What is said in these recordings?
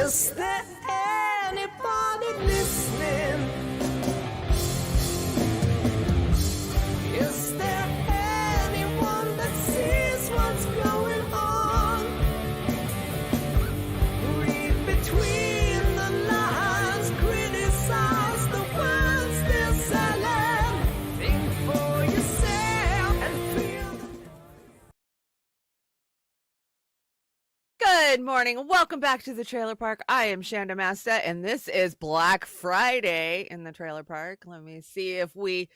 Is there anybody listening? Is there anyone that sees what's going on? Read between the lines, criticize the words they're selling. Think for yourself and feel the... Good morning. Welcome back to the trailer park. I am Chanda-Masta, and this is Black Friday in the trailer park. Let me see if we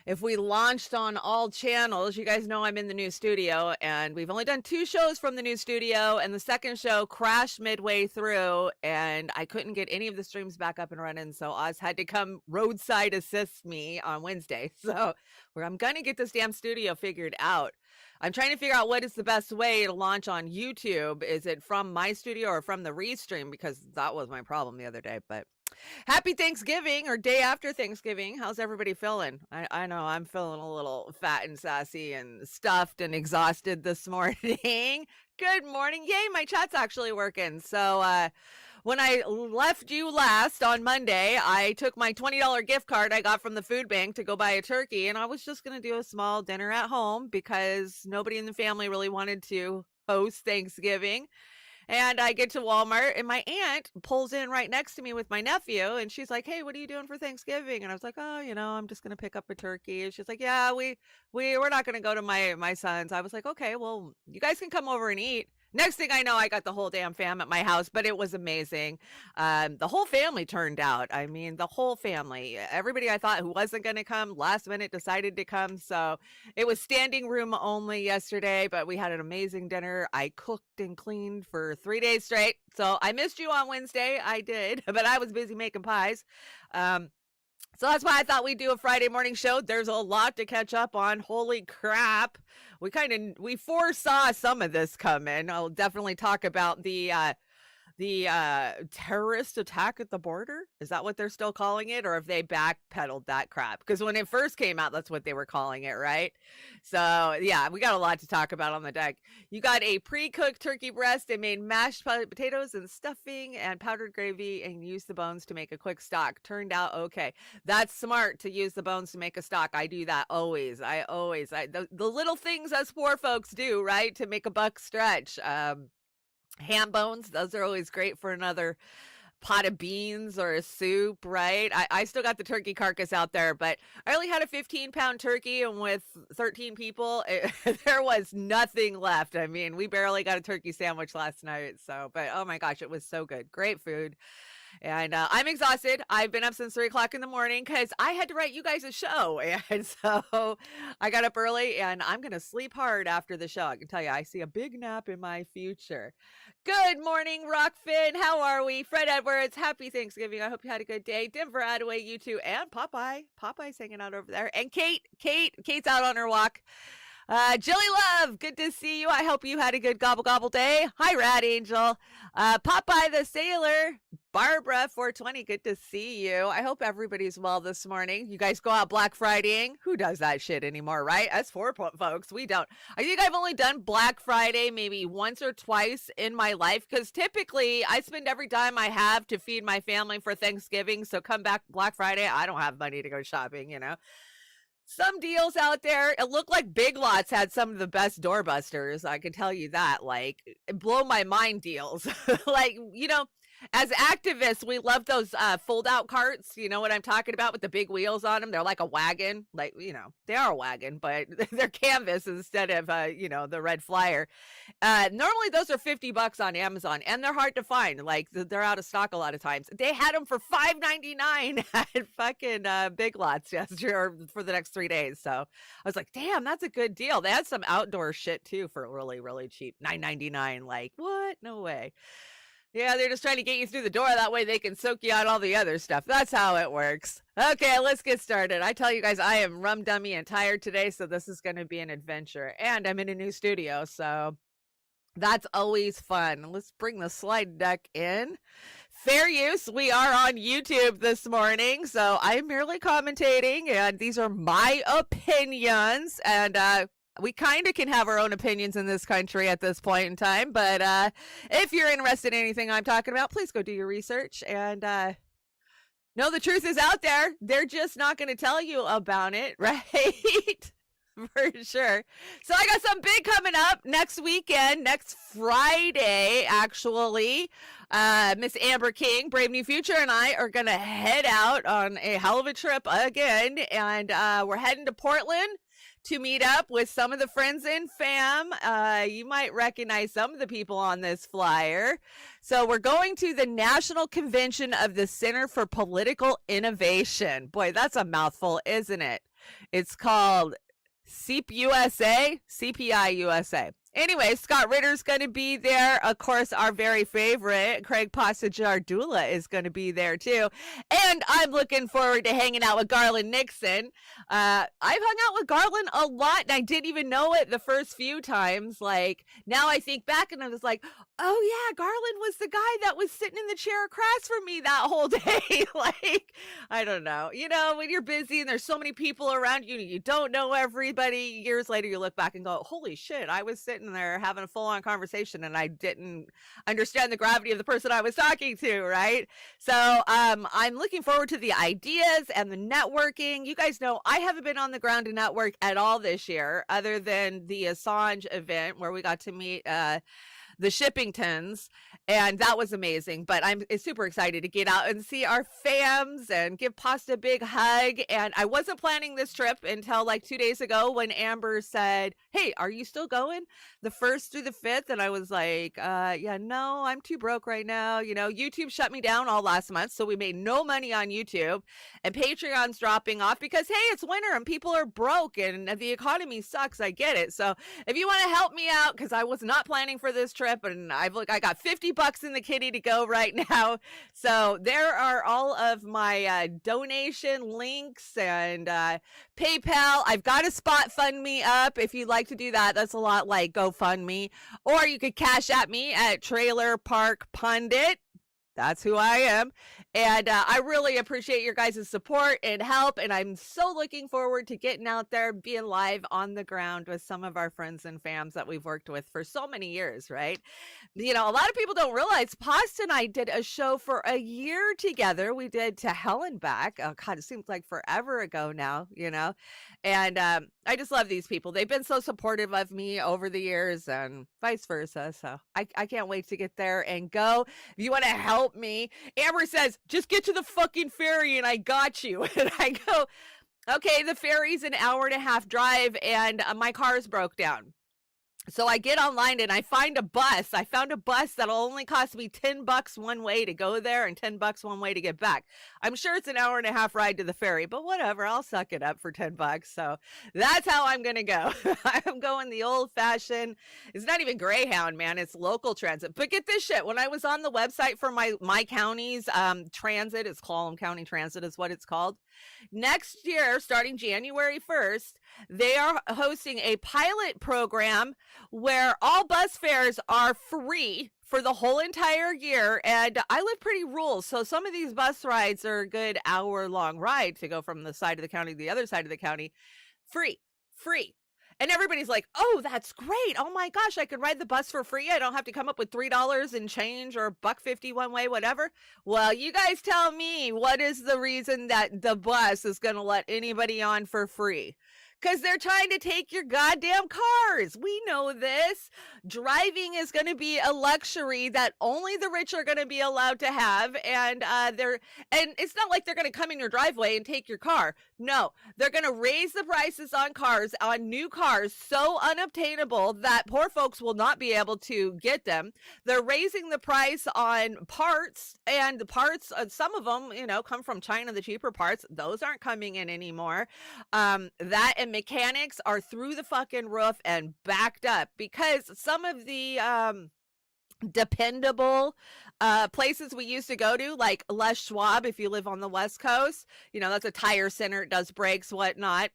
launched on all channels. You guys know I'm in the new studio, and we've only done 2 shows from the new studio, and the second show crashed midway through, and I couldn't get any of the streams back up and running, so Oz had to come roadside assist me on Wednesday. So I'm gonna get this damn studio figured out. I'm trying to figure out what is the best way to launch on YouTube. Is it from my studio or from the restream? Because that was my problem the other day. But happy Thanksgiving, or day after Thanksgiving. How's everybody feeling? I know I'm feeling a little fat and sassy and stuffed and exhausted this morning. Good morning. Yay, my chat's actually working. So when I left you last on Monday, I took my $20 gift card I got from the food bank to go buy a turkey, and I was just going to do a small dinner at home because nobody in the family really wanted to host Thanksgiving. And I get to Walmart, and my aunt pulls in right next to me with my nephew, and she's like, "Hey, what are you doing for Thanksgiving?" And I was like, "Oh, I'm just gonna pick up a turkey." And she's like, "Yeah, we're not gonna go to my son's." I was like, "Okay, well, you guys can come over and eat." Next thing I know, I got the whole damn fam at my house, but it was amazing. The whole family turned out. I mean, the whole family. Everybody I thought who wasn't going to come last minute decided to come. So it was standing room only yesterday, but we had an amazing dinner. I cooked and cleaned for 3 days straight. So I missed you on Wednesday. I did, but I was busy making pies. So that's why I thought we'd do a Friday morning show. There's a lot to catch up on. Holy crap. We foresaw some of this coming. I'll definitely talk about the terrorist attack at the border. Is that what they're still calling it? Or have they backpedaled that crap? Because when it first came out, that's what they were calling it, right? So yeah, we got a lot to talk about on the deck. You got a pre-cooked turkey breast and made mashed potatoes and stuffing and powdered gravy and used the bones to make a quick stock. Turned out okay. That's smart to use the bones to make a stock. I do that always. The little things us poor folks do, right? To make a buck stretch. Ham bones, those are always great for another pot of beans or a soup, right? I still got the turkey carcass out there, but I only had a 15-pound turkey, and with 13 people, there was nothing left. I mean, we barely got a turkey sandwich last night. So, but oh my gosh, it was so good. Great food. And I'm exhausted. I've been up since 3 o'clock in the morning because I had to write you guys a show. And so I got up early, and I'm going to sleep hard after the show. I can tell you, I see a big nap in my future. Good morning, Rokfin. How are we? Fred Edwards, happy Thanksgiving. I hope you had a good day. Denver, Attaway, you too. And Popeye. Popeye's hanging out over there. And Kate's out on her walk. Jilly Love, good to see you. I hope you had a good gobble gobble day. Hi, Rad Angel. Popeye the Sailor. Barbara 420, good to see you. I hope everybody's well this morning. You guys go out Black Fridaying. Who does that shit anymore, right? Us poor folks, we don't. I think I've only done Black Friday maybe once or twice in my life, because typically I spend every dime I have to feed my family for Thanksgiving. So come back Black Friday, I don't have money to go shopping, Some deals out there. It looked like Big Lots had some of the best doorbusters. I can tell you that. Like, blow my mind deals. Like, as activists, we love those fold-out carts. You know what I'm talking about, with the big wheels on them? They're like a wagon. Like, they are a wagon, but they're canvas instead of, the red flyer. Normally, those are $50 on Amazon, and they're hard to find. Like, they're out of stock a lot of times. They had them for $5.99 at fucking Big Lots yesterday, or for the next 3 days. So I was like, damn, that's a good deal. They had some outdoor shit, too, for really, really cheap. $9.99. Like, what? No way. Yeah, they're just trying to get you through the door. That way they can soak you out all the other stuff. That's how it works. Okay, let's get started. I tell you guys, I am rum dummy and tired today, so this is going to be an adventure. And I'm in a new studio, so that's always fun. Let's bring the slide deck in. Fair use. We are on YouTube this morning, so I'm merely commentating, and these are my opinions. And We kind of can have our own opinions in this country at this point in time, but if you're interested in anything I'm talking about, please go do your research and know the truth is out there. They're just not going to tell you about it, right? For sure. So I got something big coming up next weekend, next Friday, actually. Miss Amber King, Brave New Future, and I are going to head out on a hell of a trip again, and we're heading to Portland to meet up with some of the friends and fam. You might recognize some of the people on this flyer. So we're going to the National Convention of the Center for Political Innovation. Boy, that's a mouthful, isn't it? It's called CPI USA. Anyway, Scott Ritter's going to be there. Of course, our very favorite Craig Passagiardula is going to be there too. And I'm looking forward to hanging out with Garland Nixon. I've hung out with Garland a lot, and I didn't even know it the first few times. Like, now I think back, and I was like, oh yeah, Garland was the guy that was sitting in the chair across from me that whole day. Like, I don't know. You know, when you're busy and there's so many people around you, and you don't know everybody, years later you look back and go, holy shit, I was sitting there having a full-on conversation and I didn't understand the gravity of the person I was talking to, right? So I'm looking forward to the ideas and the networking. You guys know I haven't been on the ground to network at all this year, other than the Assange event where we got to meet the Shippingtons, and that was amazing. But I'm super excited to get out and see our fams and give Pasta a big hug. And I wasn't planning this trip until like 2 days ago when Amber said, hey, are you still going the 1st through the 5th? And I was like, yeah, no, I'm too broke right now. You know, YouTube shut me down all last month, so we made no money on YouTube, and Patreon's dropping off because, hey, it's winter and people are broke and the economy sucks. I get it. So if you want to help me out, because I was not planning for this trip, and I got $50 in the kitty to go right now. So there are all of my donation links and PayPal. I've got a spot fund me up if you'd like to do that. That's a lot like GoFundMe, or you could cash at me at Trailer Park Pundit. That's who I am. And I really appreciate your guys' support and help. And I'm so looking forward to getting out there, being live on the ground with some of our friends and fams that we've worked with for so many years, right? You know, a lot of people don't realize Pasta and I did a show for a year together. We did To Hell and Back. Oh, God, it seems like forever ago now, you know? And I just love these people. They've been so supportive of me over the years and vice versa. So I can't wait to get there and go. If you want to help me, Amber says, just get to the fucking ferry and I got you. And I go, okay, the ferry's an hour-and-a-half drive and my car's broke down. So I get online and I find a bus. I found a bus that'll only cost me $10 one way to go there and $10 one way to get back. I'm sure it's an hour-and-a-half ride to the ferry, but whatever, I'll suck it up for $10. So that's how I'm going to go. I'm going the old-fashioned, it's not even Greyhound, man, it's local transit. But get this shit, when I was on the website for my county's transit, it's Clallam County Transit is what it's called. Next year, starting January 1st, they are hosting a pilot program where all bus fares are free for the whole entire year. And I live pretty rural, so some of these bus rides are a good hour-long ride to go from the side of the county to the other side of the county. Free. And everybody's like, oh, that's great. Oh my gosh, I could ride the bus for free. I don't have to come up with $3 in change or $1.50 one way, whatever. Well, you guys tell me, what is the reason that the bus is going to let anybody on for free? Because they're trying to take your goddamn cars. We know this. Driving is going to be a luxury that only the rich are going to be allowed to have. And it's not like they're going to come in your driveway and take your car. No, they're going to raise the prices on cars, on new cars, so unobtainable that poor folks will not be able to get them. They're raising the price on parts, and the parts, some of them, you know, come from China, the cheaper parts. Those aren't coming in anymore. That and mechanics are through the fucking roof and backed up because some of the dependable places we used to go to, like Les Schwab, if you live on the West Coast, you know, that's a tire center, it does brakes, whatnot.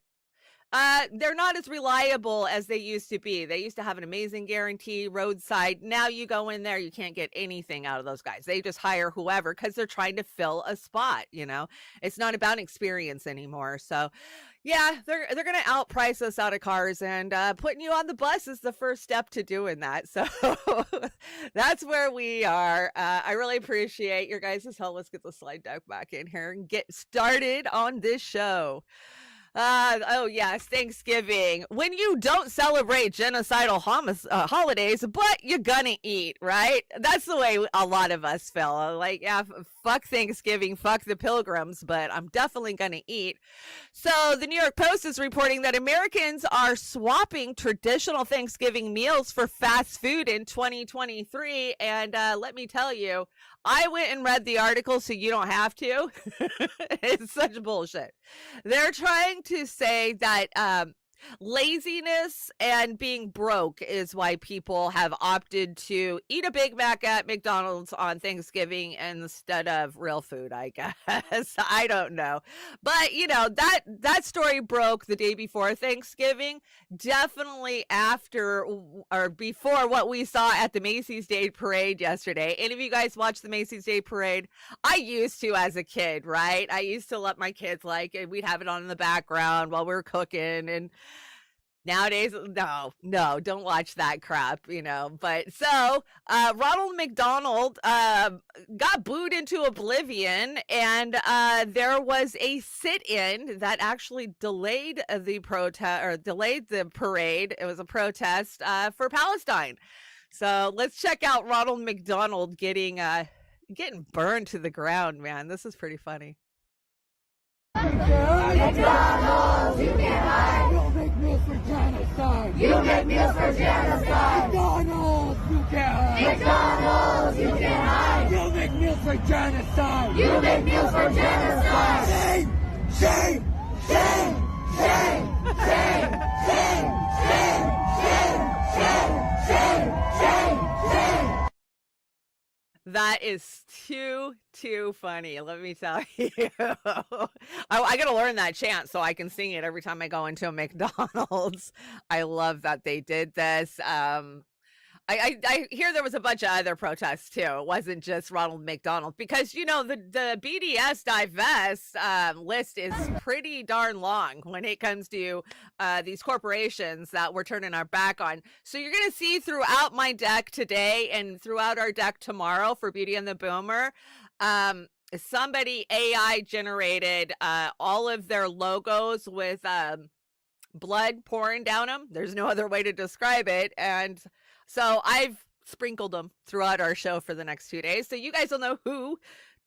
They're not as reliable as they used to be. They used to have an amazing guarantee roadside. Now you go in there, you can't get anything out of those guys. They just hire whoever because they're trying to fill a spot, you know. It's not about experience anymore. So yeah, they're gonna outprice us out of cars, and putting you on the bus is the first step to doing that. So that's where we are. I really appreciate your guys' help. Let's get the slide deck back in here and get started on this show. Oh yes, Thanksgiving. When you don't celebrate genocidal holidays, but you're gonna eat, right? That's the way a lot of us feel. Like, yeah, fuck Thanksgiving, fuck the pilgrims, but I'm definitely gonna eat. So the New York Post is reporting that Americans are swapping traditional Thanksgiving meals for fast food in 2023. And let me tell you, I went and read the article so you don't have to. It's such bullshit. They're trying to say that laziness and being broke is why people have opted to eat a Big Mac at McDonald's on Thanksgiving instead of real food, I guess. I don't know. But, you know, that story broke the day before Thanksgiving, definitely after or before what we saw at the Macy's Day Parade yesterday. Any of you guys watch the Macy's Day Parade? I used to as a kid, right? I used to let my kids like it. We'd have it on in the background while we were cooking, and nowadays, no, don't watch that crap, you know. But so Ronald McDonald got booed into oblivion, and there was a sit-in that actually delayed the protest or delayed the parade. It was a protest for Palestine. So let's check out Ronald McDonald getting burned to the ground, man. This is pretty funny. McDonald's, you can't hide. You'll make meals for genocide. You make meals for genocide. McDonald's, you can't hide. McDonald's, you can't hide. You'll make meals for genocide. You make meals for genocide. Shame! Shame! Shame! Shame! Shame! Shame! Shame! Shame! Shame! Shame! Shame! That is too funny. Let me tell you. I got to learn that chant so I can sing it every time I go into a McDonald's. I love that they did this. I hear there was a bunch of other protests too. It wasn't just Ronald McDonald, because, you know, the BDS divest list is pretty darn long when it comes to these corporations that we're turning our back on. So you're going to see throughout my deck today and throughout our deck tomorrow for Beauty and the Boomer, somebody AI generated all of their logos with blood pouring down them. There's no other way to describe it. And so I've sprinkled them throughout our show for the next 2 days, so you guys will know who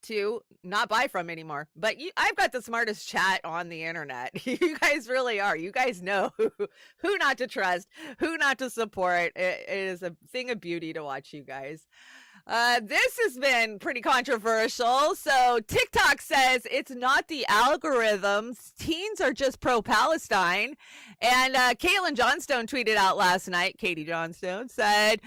to not buy from anymore. But I've got the smartest chat on the internet. You guys really are. You guys know who not to trust, who not to support. It is a thing of beauty to watch you guys. This has been pretty controversial. So TikTok says it's not the algorithms. Teens are just pro-Palestine. And Caitlin Johnstone tweeted out last night, Katie Johnstone said,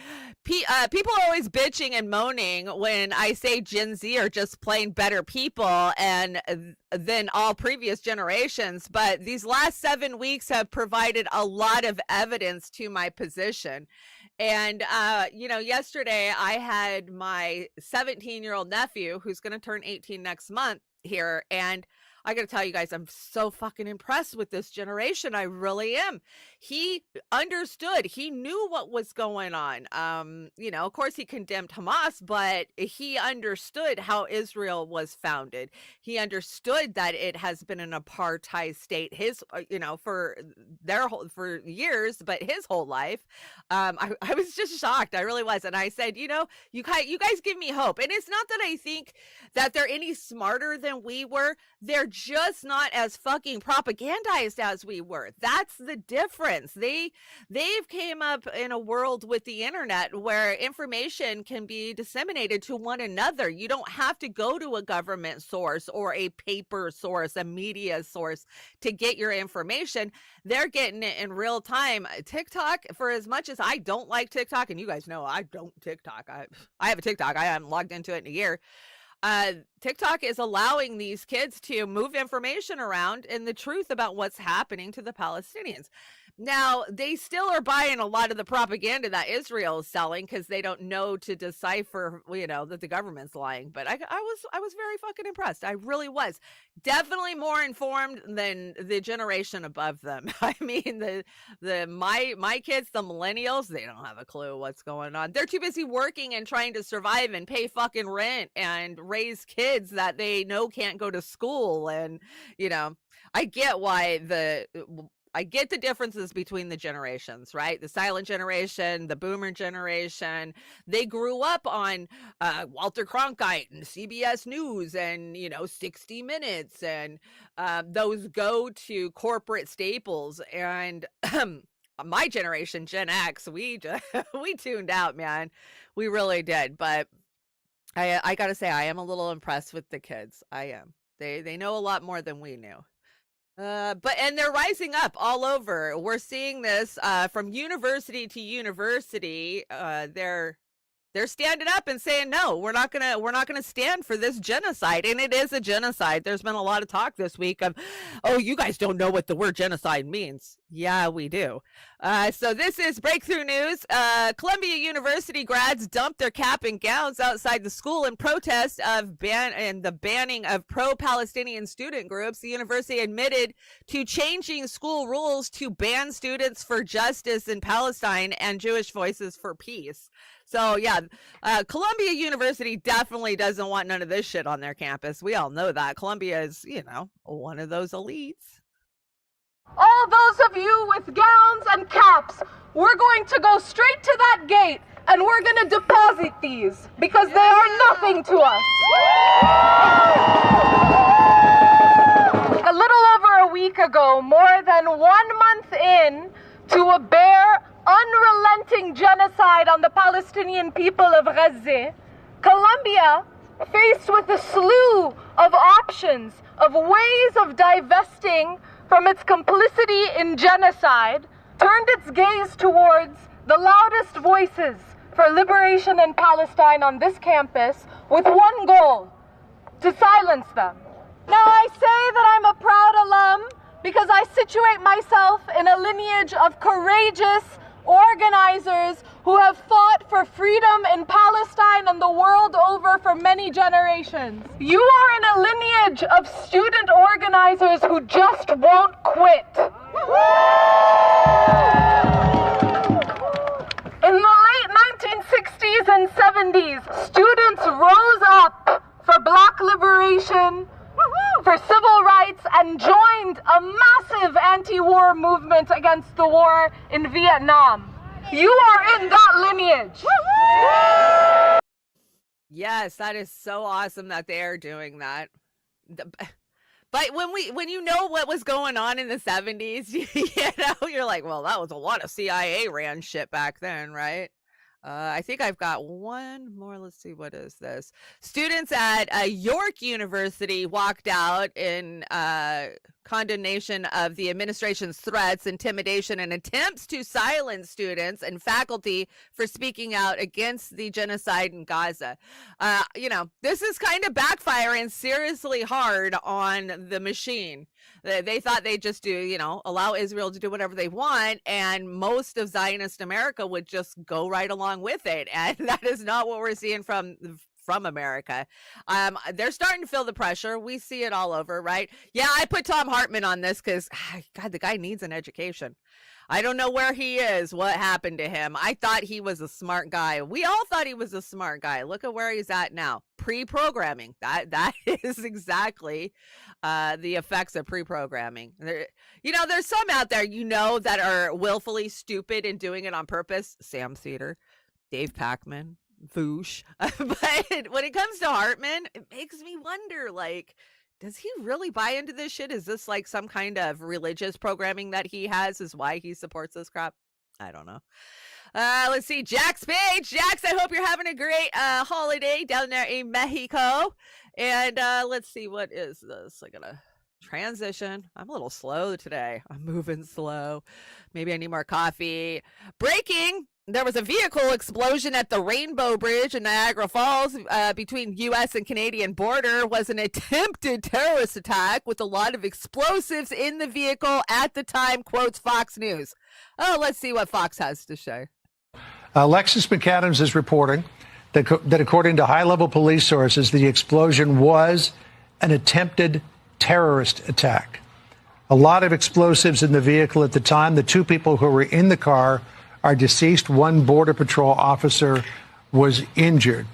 people are always bitching and moaning when I say Gen Z are just plain better people and than all previous generations. But these last 7 weeks have provided a lot of evidence to my position. And, you know, yesterday I had my 17-year-old nephew who's going to turn 18 next month here. And I got to tell you guys, I'm so fucking impressed with this generation. I really am. He understood. He knew what was going on. You know, of course he condemned Hamas, but he understood how Israel was founded. He understood that it has been an apartheid state you know, for years, but his whole life. I was just shocked. I really was. And I said, you know, you guys give me hope. And it's not that I think that they're any smarter than we were. They're just not as fucking propagandized as we were. That's the difference. They've came up in a world with the internet where information can be disseminated to one another. You don't have to go to a government source or a paper source, a media source to get your information. They're getting it in real time. TikTok, for as much as I don't like TikTok, and you guys know I don't TikTok. I have a TikTok. I haven't logged into it in a year. TikTok is allowing these kids to move information around and the truth about what's happening to the Palestinians. Now, they still are buying a lot of the propaganda that Israel is selling because they don't know to decipher, that the government's lying. But I was very fucking impressed. I really was. Definitely more informed than the generation above them. I mean, my kids, the millennials, they don't have a clue what's going on. They're too busy working and trying to survive and pay fucking rent and raise kids that they know can't go to school. And, I get I get the differences between the generations, right? The silent generation, the boomer generation, they grew up on Walter Cronkite and CBS News and, 60 Minutes and those go-to corporate staples. And my generation, Gen X, we tuned out, man. We really did. But I got to say, I am a little impressed with the kids. I am. They know a lot more than we knew. And they're rising up all over. We're seeing this from university to university. They're standing up and saying, no, we're not gonna stand for this genocide. And it is a genocide. There's been a lot of talk this week of, oh, you guys don't know what the word genocide means. Yeah, we do. So this is breakthrough news. Columbia University grads dumped their cap and gowns outside the school in protest of the banning of pro-Palestinian student groups. The university admitted to changing school rules to ban students for justice in Palestine and Jewish Voices for Peace. So yeah, Columbia University definitely doesn't want none of this shit on their campus. We all know that. Columbia is, one of those elites. All those of you with gowns and caps, we're going to go straight to that gate and we're going to deposit these because they are nothing to us. A little over a week ago, more than 1 month in to a bare, unrelenting genocide on the Palestinian people of Gaza, Colombia, faced with a slew of options, of ways of divesting from its complicity in genocide, turned its gaze towards the loudest voices for liberation in Palestine on this campus with one goal: to silence them. Now I say that I'm a proud alum because I situate myself in a lineage of courageous organizers who have fought for freedom in Palestine and the world over for many generations. You are in a lineage of student organizers who just won't quit. In the late 1960s and 70s, students rose up for Black liberation, for civil rights, and joined a massive anti-war movement against the war in Vietnam. You are in that lineage. Yes, that is so awesome that they are doing that. But when you know what was going on in the 70s, you're like, well, that was a lot of CIA ran shit back then, right? I think I've got one more. Let's see, what is this? Students at York University walked out in condemnation of the administration's threats, intimidation, and attempts to silence students and faculty for speaking out against the genocide in Gaza. This is kind of backfiring seriously hard on the machine. They thought they'd just do, allow Israel to do whatever they want, and most of Zionist America would just go right along with it. And that is not what we're seeing from America. They're starting to feel the pressure. We see it all over, right? Yeah, I put Tom Hartman on this because, God, the guy needs an education. I don't know where he is, what happened to him. I thought he was a smart guy. We all thought he was a smart guy. Look at where he's at now. Pre-programming. That is exactly the effects of pre-programming. There's some out there, that are willfully stupid and doing it on purpose. Sam Theater, Dave Packman, Voosh. But when it comes to Hartman, it makes me wonder, does he really buy into this shit? Is this like some kind of religious programming that he has is why he supports this crap? I don't know. Let's see. Jax Page. Jax, I hope you're having a great holiday down there in Mexico. And let's see. What is this? I gotta transition. I'm a little slow today. I'm moving slow. Maybe I need more coffee. Breaking. There was a vehicle explosion at the Rainbow Bridge in Niagara Falls between U.S. and Canadian border. Was an attempted terrorist attack with a lot of explosives in the vehicle at the time, quotes Fox News. Oh, let's see what Fox has to say. Alexis McAdams is reporting that according to high-level police sources, the explosion was an attempted terrorist attack. A lot of explosives in the vehicle at the time. The two people who were in the car are deceased. One Border Patrol officer was injured.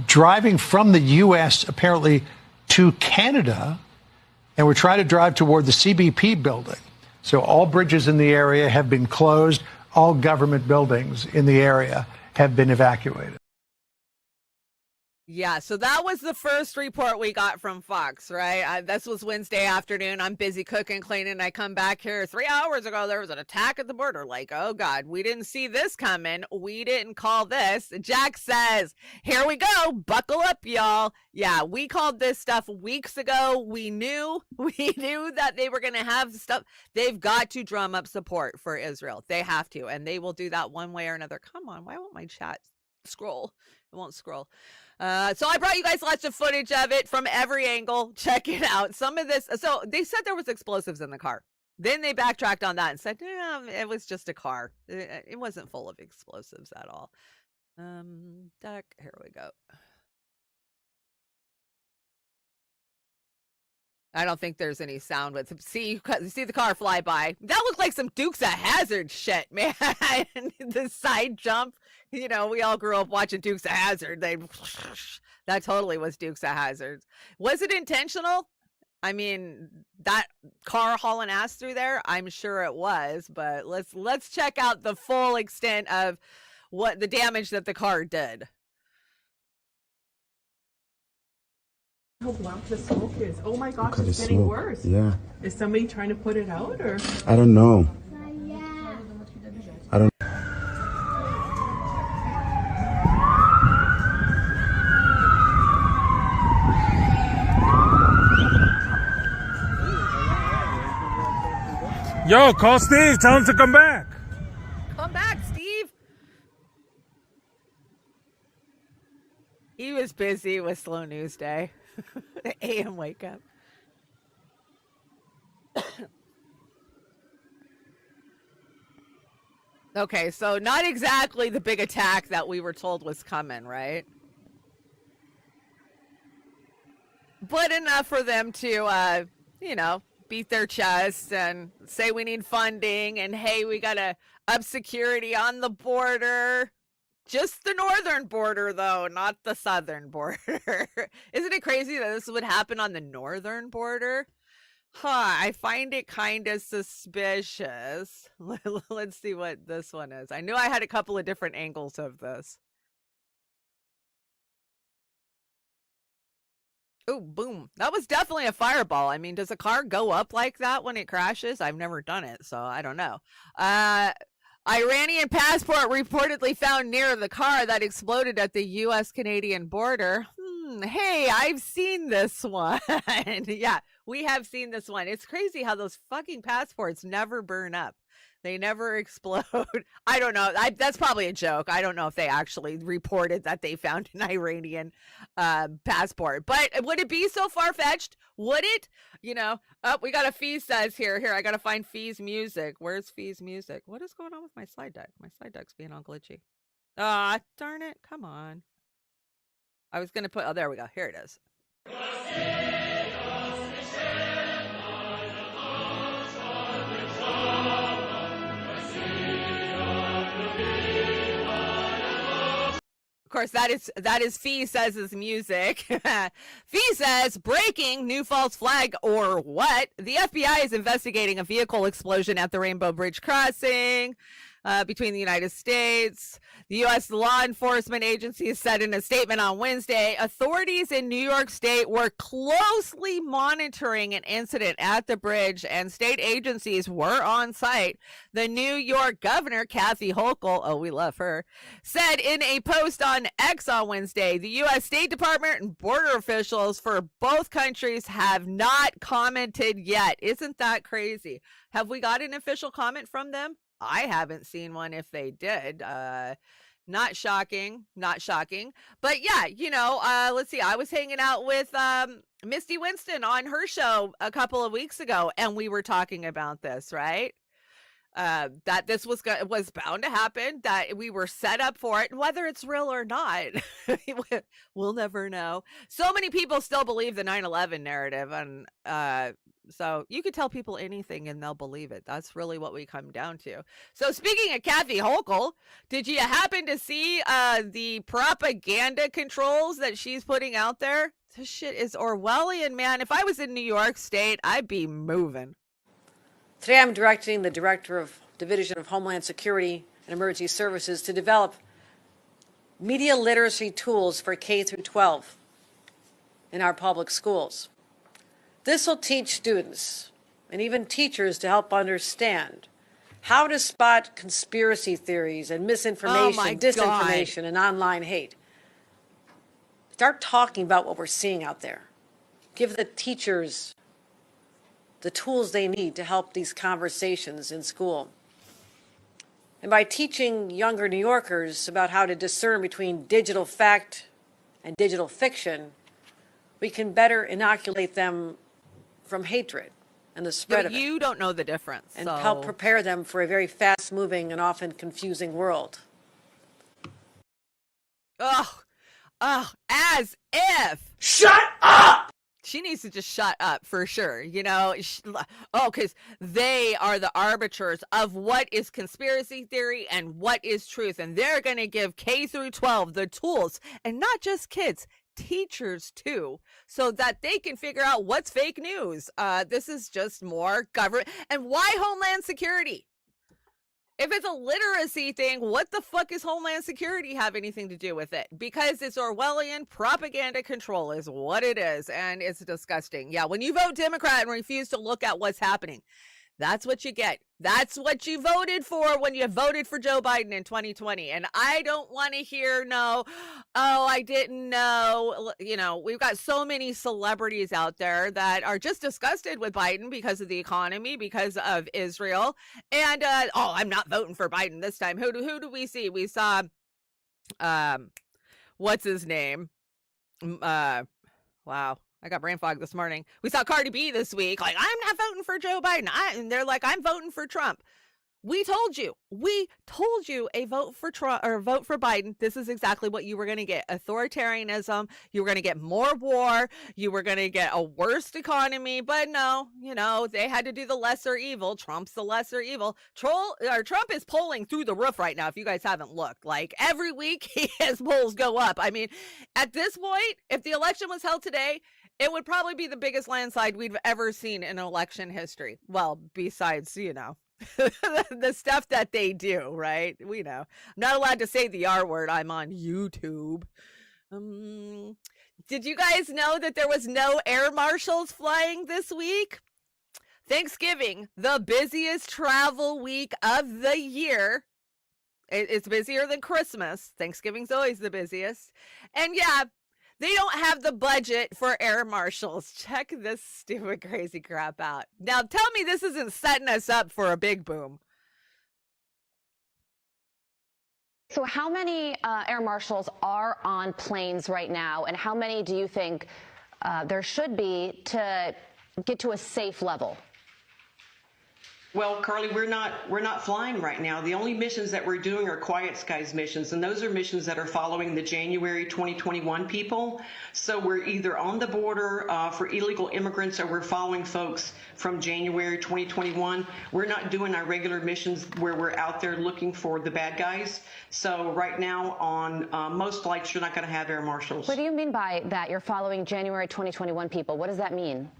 Driving from the U.S. apparently to Canada, and we're trying to drive toward the CBP building. So all bridges in the area have been closed. All government buildings in the area have been evacuated. Yeah, so that was the first report we got from Fox, right? This was Wednesday afternoon. I'm busy cooking, cleaning. I come back here 3 hours ago. There was an attack at the border. Like, oh, God, we didn't see this coming. We didn't call this. Jack says, here we go. Buckle up, y'all. Yeah, we called this stuff weeks ago. We knew that they were going to have stuff. They've got to drum up support for Israel. They have to, and they will do that one way or another. Come on, why won't my chat scroll? It won't scroll. So I brought you guys lots of footage of it from every angle. Check it out. Some of this, so they said there was explosives in the car. Then they backtracked on that and said, yeah, it was just a car. It wasn't full of explosives at all. Duck, here we go. I don't think there's any sound with see the car fly by. That looked like some Dukes of Hazzard shit, man. The side jump, you know, we all grew up watching Dukes of Hazzard. That totally was Dukes of Hazzard. Was it intentional? I mean, that car hauling ass through there, I'm sure it was, but let's check out the full extent of what the damage that the car did. How black the smoke is. Oh my gosh, Look at it's the getting smoke. worse. Yeah. Is somebody trying to put it out or? I don't know. I don't. Yo, call Steve. Tell him to come back. Come back, Steve. He was busy with Slow News Day. AM wake up. Okay, so not exactly the big attack that we were told was coming, right? But enough for them to, you know, beat their chests and say we need funding and, hey, we got to up security on the border. Just the northern border, though, not the southern border. Isn't it crazy that this would happen on the northern border? I find it kind of suspicious. Let's see what this one is. I knew I had a couple of different angles of this. Oh, boom. That was definitely a fireball. I mean, does a car go up like that when it crashes? I've never done it, so I don't know. Iranian passport reportedly found near the car that exploded at the U.S.-Canadian border. Hey, I've seen this one. Yeah, we have seen this one. It's crazy how those fucking passports never burn up. They never explode. I don't know. That's probably a joke. I don't know if they actually reported that they found an Iranian passport. But would it be so far-fetched? Would it? You know, we got a Fee says here. Here, I got to find Fee's music. Where's Fee's music? What is going on with my slide deck? My slide deck's being all glitchy. Ah, darn it. Come on. I was going to put, oh, there we go. Here it is. Of course, that is Fee says his music. Fee says, breaking, new false flag or what? The FBI is investigating a vehicle explosion at the Rainbow Bridge crossing between the United States. The U.S. law enforcement agency said in a statement on Wednesday, authorities in New York State were closely monitoring an incident at the bridge and state agencies were on site. The New York governor, Kathy Hochul, oh, we love her, said in a post on X on Wednesday, the U.S. State Department and border officials for both countries have not commented yet. Isn't that crazy? Have we got an official comment from them? I haven't seen one if they did. Not shocking, not shocking. But yeah, let's see. I was hanging out with Misty Winston on her show a couple of weeks ago, and we were talking about this, right? That this was bound to happen, that we were set up for it, and whether it's real or not, we'll never know. So many people still believe the 9/11 narrative, and so you could tell people anything and they'll believe it. That's really what we come down to. So speaking of Kathy Hochul, did you happen to see the propaganda controls that she's putting out there? This shit is Orwellian, man. If I was in New York State, I'd be moving. Today I'm directing the Director of Division of Homeland Security and Emergency Services to develop media literacy tools for K through 12 in our public schools. This will teach students and even teachers to help understand how to spot conspiracy theories and misinformation, disinformation, and online hate. Start talking about what we're seeing out there. Give the teachers the tools they need to help these conversations in school. And by teaching younger New Yorkers about how to discern between digital fact and digital fiction, we can better inoculate them from hatred and the spread of it. You don't know the difference. And help prepare them for a very fast-moving and often confusing world. Oh, as if. Shut up! She needs to just shut up for sure, because they are the arbiters of what is conspiracy theory and what is truth. And they're going to give K through 12 the tools, and not just kids, teachers too, so that they can figure out what's fake news. This is just more government. And why Homeland Security? If it's a literacy thing, what the fuck is Homeland Security have anything to do with it? Because it's Orwellian propaganda control is what it is, and it's disgusting. Yeah, when you vote Democrat and refuse to look at what's happening, that's what you get. That's what you voted for when you voted for Joe Biden in 2020. And I don't want to hear, I didn't know. We've got so many celebrities out there that are just disgusted with Biden because of the economy, because of Israel. And, I'm not voting for Biden this time. Who do we see? We saw, what's his name? Wow. I got brain fog this morning. We saw Cardi B this week. Like, I'm not voting for Joe Biden. And they're like, I'm voting for Trump. We told you a vote for Trump or vote for Biden. This is exactly what you were going to get. Authoritarianism. You were going to get more war. You were going to get a worse economy. But no, they had to do the lesser evil. Trump's the lesser evil. Trump is polling through the roof right now. If you guys haven't looked, like every week his polls go up. I mean, at this point, if the election was held today, it would probably be the biggest landslide we've ever seen in election history. Well, besides, the stuff that they do, right? We know. I'm not allowed to say the R word. I'm on YouTube. Did you guys know that there was no air marshals flying this week? Thanksgiving, the busiest travel week of the year. It's busier than Christmas. Thanksgiving's always the busiest. And yeah, they don't have the budget for air marshals. Check this stupid, crazy crap out. Now, tell me this isn't setting us up for a big boom. So how many air marshals are on planes right now, and how many do you think there should be to get to a safe level? Well, Carly, we're not flying right now. The only missions that we're doing are Quiet Skies missions, and those are missions that are following the January 2021 people. So we're either on the border for illegal immigrants, or we're following folks from January 2021. We're not doing our regular missions where we're out there looking for the bad guys. So right now on most flights, you're not going to have air marshals. What do you mean by that? You're following January 2021 people. What does that mean?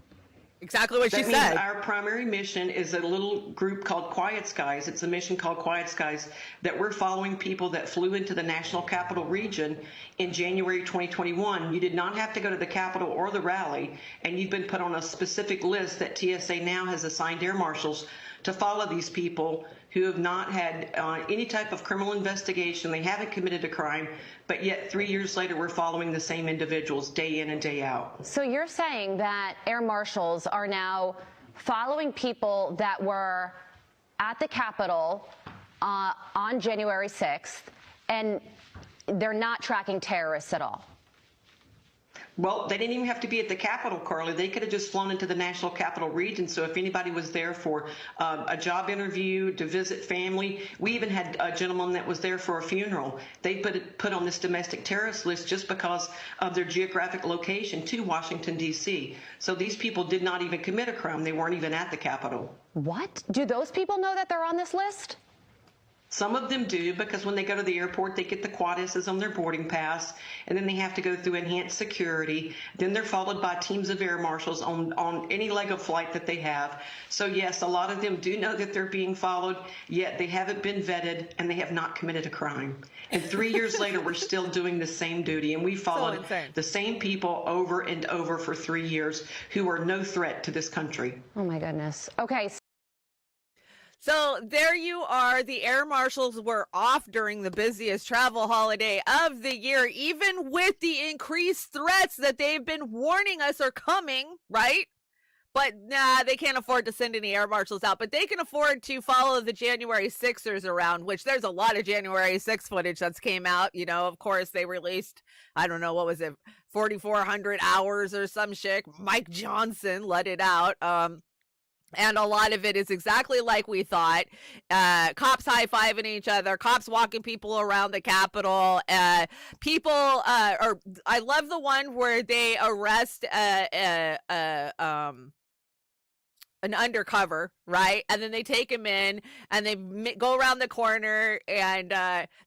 Exactly what she said. That means our primary mission is a little group called Quiet Skies. It's a mission called Quiet Skies that we're following people that flew into the National Capital Region in January 2021. You did not have to go to the Capitol or the rally, and you've been put on a specific list that TSA now has assigned air marshals to follow these people who have not had any type of criminal investigation. They haven't committed a crime, but yet 3 years later, we're following the same individuals day in and day out. So you're saying that air marshals are now following people that were at the Capitol on January 6th, and they're not tracking terrorists at all. Well, they didn't even have to be at the Capitol, Carly. They could have just flown into the National Capital Region. So if anybody was there for a job interview, to visit family, we even had a gentleman that was there for a funeral. They put on this domestic terrorist list just because of their geographic location to Washington, D.C. So these people did not even commit a crime. They weren't even at the Capitol. What? Do those people know that they're on this list? Some of them do, because when they go to the airport, they get the quad S's on their boarding pass, and then they have to go through enhanced security. Then they're followed by teams of air marshals on any leg of flight that they have. So yes, a lot of them do know that they're being followed, yet they haven't been vetted and they have not committed a crime. And 3 years later, we're still doing the same duty, and we followed the same people over and over for 3 years who are no threat to this country. Oh my goodness. Okay. So there you are. The air marshals were off during the busiest travel holiday of the year, even with the increased threats that they've been warning us are coming, right? But nah, they can't afford to send any air marshals out, but they can afford to follow the January 6ers around, which there's a lot of January 6 footage that's came out. You know, of course, they released, I don't know, what was it, 4,400 hours or some shit. Mike Johnson let it out. And a lot of it is exactly like we thought. Cops high-fiving each other, cops walking people around the Capitol. People, or I love the one where they arrest an undercover, right? And then they take him in and they go around the corner and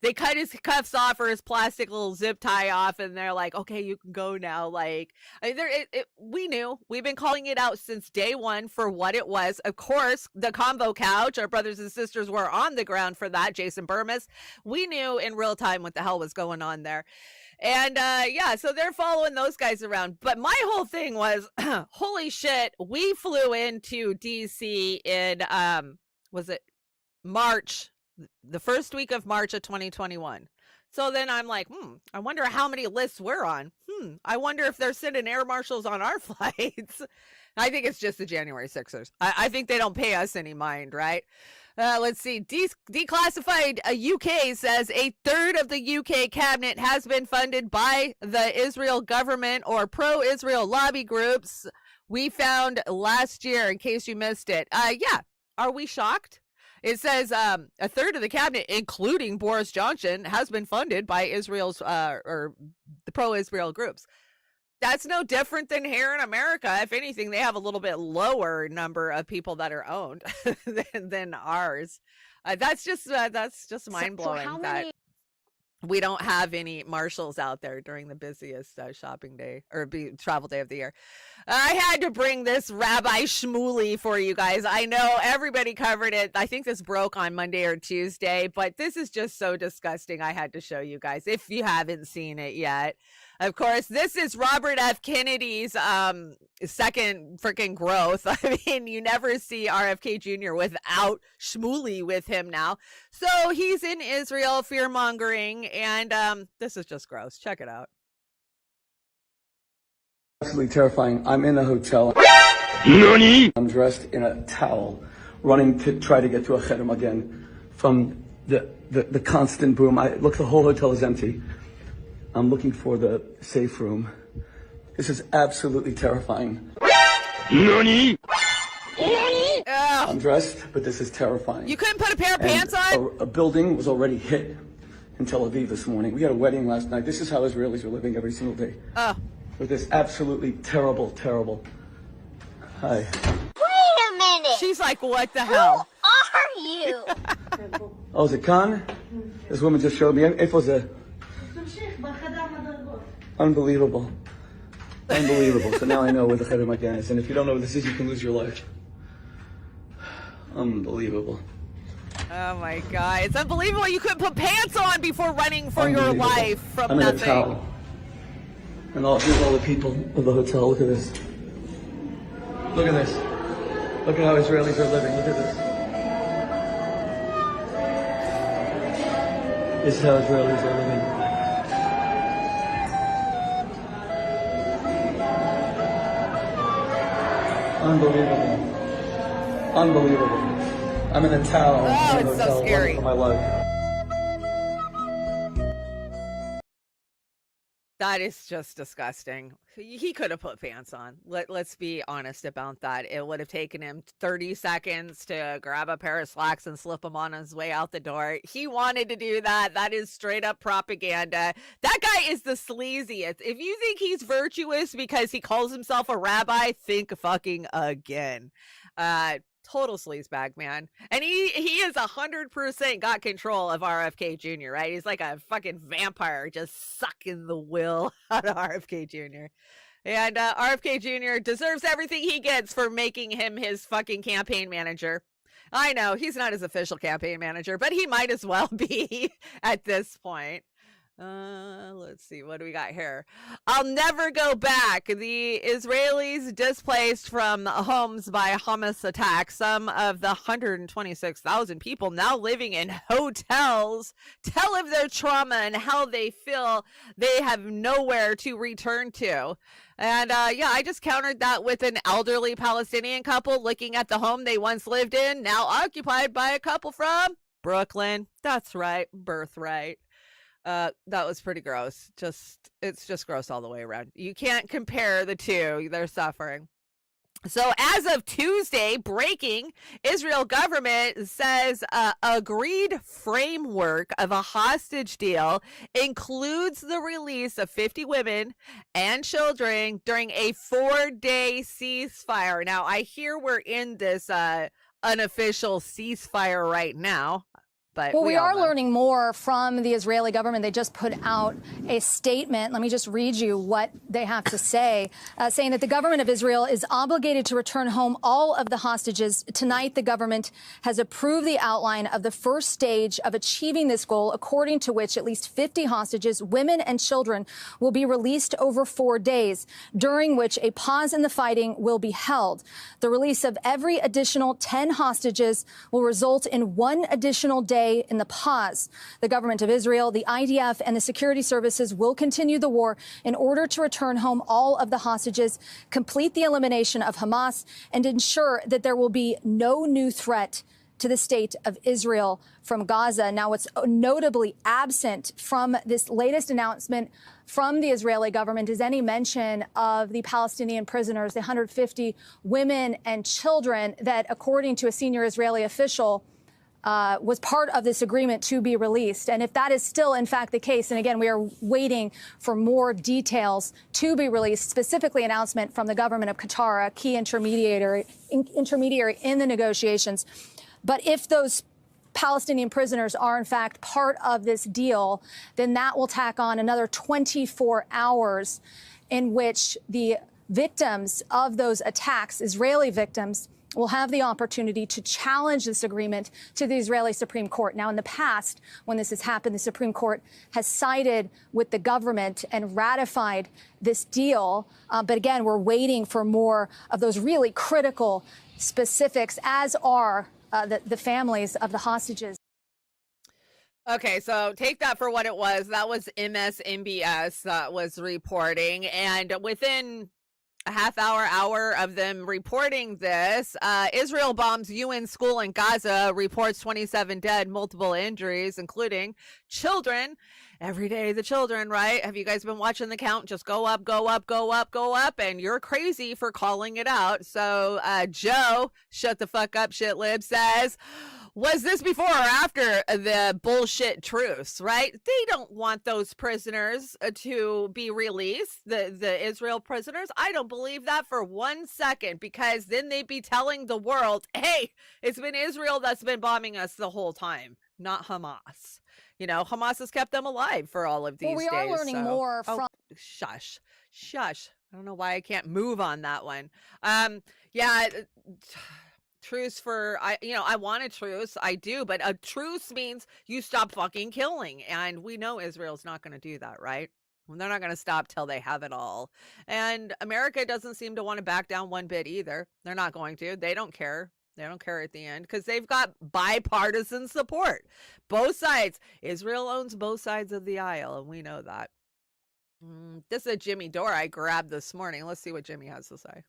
they cut his cuffs off or his plastic little zip tie off, and they're like, okay, you can go now. Like, I mean, we knew. We've been calling it out since day one for what it was. Of course, the convo couch, our brothers and sisters were on the ground for that, Jason Burmis. We knew in real time what the hell was going on there. And yeah, so they're following those guys around. But my whole thing was, holy shit, we flew into DC in, was it March, the first week of March of 2021. So then I'm like, I wonder how many lists we're on. I wonder if they're sending air marshals on our flights. I think it's just the January 6ers. I think they don't pay us any mind, right? Let's see. Declassified UK says a third of the UK cabinet has been funded by the Israel government or pro-Israel lobby groups. We found last year, in case you missed it. Yeah. Are we shocked? It says a third of the cabinet, including Boris Johnson, has been funded by Israel's or the pro-Israel groups. That's no different than here in America. If anything, they have a little bit lower number of people that are owned than ours. That's just mind blowing that we don't have any marshals out there during the busiest shopping day or travel day of the year. I had to bring this Rabbi Shmuley for you guys. I know everybody covered it. I think this broke on Monday or Tuesday, but this is just so disgusting. I had to show you guys if you haven't seen it yet. Of course, this is Robert F. Kennedy's second freaking growth. I mean, you never see RFK Jr. without Shmuley with him now. So he's in Israel fear-mongering, and this is just gross. Check it out. Absolutely terrifying. I'm in a hotel. Nani? I'm dressed in a towel, running to try to get to a Cheder again from the constant boom. Look, the whole hotel is empty. I'm looking for the safe room. This is absolutely terrifying. Nani? I'm dressed, but this is terrifying. You couldn't put a pair of pants on? A building was already hit in Tel Aviv this morning. We had a wedding last night. This is how Israelis are living every single day. With this absolutely terrible, terrible. Hi. Wait a minute. She's like, what the hell? Who are you? Oh, is it Khan? This woman just showed me. It was unbelievable. Unbelievable. So now I know where the Cheder Magan is. And if you don't know what this is, you can lose your life. Unbelievable. Oh my God. It's unbelievable. You couldn't put pants on before running for your life from nothing. In a towel. And here's all the people of the hotel. Look at this. Look at this. Look at how Israelis are living. Look at this. This is how Israelis are living. Unbelievable. Unbelievable. I'm in a towel. Oh, in a it's so hotel, running scary. for my life. That is just disgusting. He could have put pants on. Let's be honest about that. It would have taken him 30 seconds to grab a pair of slacks and slip them on his way out the door. He wanted to do that. That is straight up propaganda. That guy is the sleaziest. If you think he's virtuous because he calls himself a rabbi, think fucking again. Total sleazebag, man. And he is 100% got control of RFK Jr., right? He's like a fucking vampire just sucking the will out of RFK Jr. And RFK Jr. deserves everything he gets for making him his fucking campaign manager. I know he's not his official campaign manager, but he might as well be at this point. Let's see, what do we got here? I'll never go back. The Israelis displaced from homes by Hamas attacks. Some of the 126,000 people now living in hotels tell of their trauma and how they feel they have nowhere to return to. And yeah, I just countered that with an elderly Palestinian couple looking at the home they once lived in, now occupied by a couple from Brooklyn. That's right, birthright. That was pretty gross. It's just gross all the way around. You can't compare the two. They're suffering. So as of Tuesday, breaking, Israel government says agreed framework of a hostage deal includes the release of 50 women and children during a 4-day ceasefire. Now, I hear we're in this unofficial ceasefire right now. But well, we are learning more from the Israeli government. They just put out a statement. Let me just read you what they have to say, saying that the government of Israel is obligated to return home all of the hostages. Tonight, the government has approved the outline of the first stage of achieving this goal, according to which at least 50 hostages, women and children, will be released over 4 days, during which a pause in the fighting will be held. The release of every additional 10 hostages will result in one additional day in the pause. The government of Israel, the IDF, and the security services will continue the war in order to return home all of the hostages, complete the elimination of Hamas, and ensure that there will be no new threat to the state of Israel from Gaza. Now, what's notably absent from this latest announcement from the Israeli government is any mention of the Palestinian prisoners, the 150 women and children that, according to a senior Israeli official, was part of this agreement to be released. And if that is still, in fact, the case, and again, we are waiting for more details to be released, specifically announcement from the government of Qatar, a key intermediary in the negotiations. But if those Palestinian prisoners are, in fact, part of this deal, then that will tack on another 24 hours in which the victims of those attacks, Israeli victims, will have the opportunity to challenge this agreement to the Israeli Supreme Court. Now, in the past, when this has happened, the Supreme Court has sided with the government and ratified this deal. But again, we're waiting for more of those really critical specifics, as are the families of the hostages. Okay, so take that for what it was. That was MSNBS that was reporting. And within a hour of them reporting this, Israel bombs UN school in Gaza, reports 27 dead, multiple injuries, including children. Every day, the children, right? Have you guys been watching the count? Just go up, go up, go up, go up, and you're crazy for calling it out. So Joe, shut the fuck up, shit lib, says, was this before or after the bullshit truce, right? They don't want those prisoners to be released, the Israel prisoners. I don't believe that for 1 second, because then they'd be telling the world, hey, it's been Israel that's been bombing us the whole time, not Hamas. You know, Hamas has kept them alive for all of these days. Well, we are learning more from... Shush. I don't know why I can't move on that one. Truce for, I want a truce. I do, but a truce means you stop fucking killing. And we know Israel's not going to do that, right? They're not going to stop till they have it all. And America doesn't seem to want to back down one bit either. They're not going to. They don't care. They don't care at the end because they've got bipartisan support. Both sides. Israel owns both sides of the aisle, and we know that. This is a Jimmy Dore I grabbed this morning. Let's see what Jimmy has to say.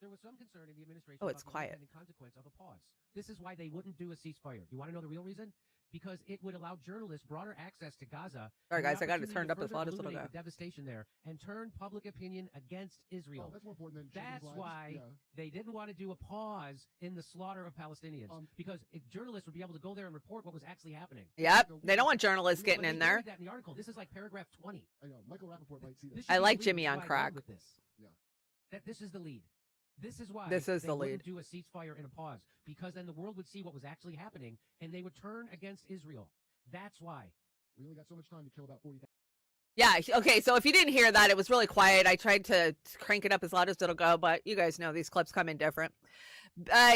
There was some concern in the administration Oh, it's about the quiet. unintended consequence of a pause. This is why they wouldn't do a ceasefire. You want to know the real reason? Because it would allow journalists broader access to Gaza. All right, and the guys, I got it opportunity turned to up as further loud as it'll illuminate go. the devastation there and turn public opinion against Israel. That's more important than That's children's lives. why Yeah. they didn't want to do a pause in the slaughter of Palestinians, because if journalists would be able to go there and report what was actually happening. Yep, they don't want journalists But getting they in there. buried that in the article. This is like paragraph 20. I know. Michael Rappaport might see This this. should I be like the lead. Jimmy This is on why I crack. led with this. Yeah. This is the lead. This is why This is they the wouldn't lead. do a ceasefire and a pause, because then the world would see what was actually happening and they would turn against Israel. That's why. We only got so much time to kill about 40,000. Yeah, okay, so if you didn't hear that, it was really quiet. I tried to crank it up as loud as it'll go, but you guys know these clips come in different.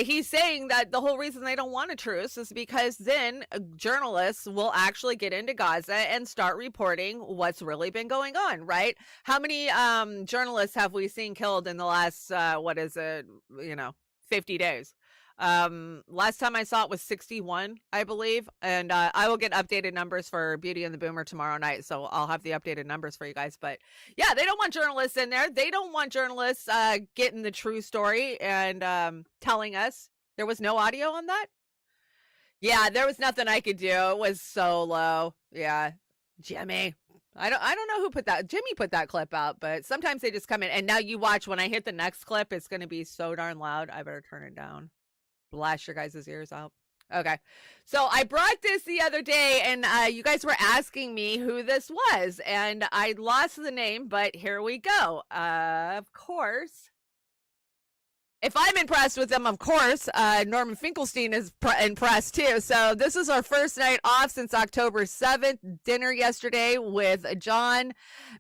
He's saying that the whole reason they don't want a truce is because then journalists will actually get into Gaza and start reporting what's really been going on, right? How many journalists have we seen killed in the last, 50 days? Last time I saw it was 61, I believe. And I will get updated numbers for Beauty and the Boomer tomorrow night. So I'll have the updated numbers for you guys. But yeah, they don't want journalists in there. They don't want journalists getting the true story and telling us. There was no audio on that? Yeah, there was nothing I could do. It was so low. Yeah. Jimmy. I don't know who put that. Jimmy put that clip out, but sometimes they just come in. And now you watch when I hit the next clip, it's going to be so darn loud. I better turn it down. Blast your guys' ears out. Okay. So I brought this the other day and you guys were asking me who this was and I lost the name, but here we go. Of course. If I'm impressed with them, of course, Norman Finkelstein is impressed too. So this is our first night off since October 7th. Dinner yesterday with John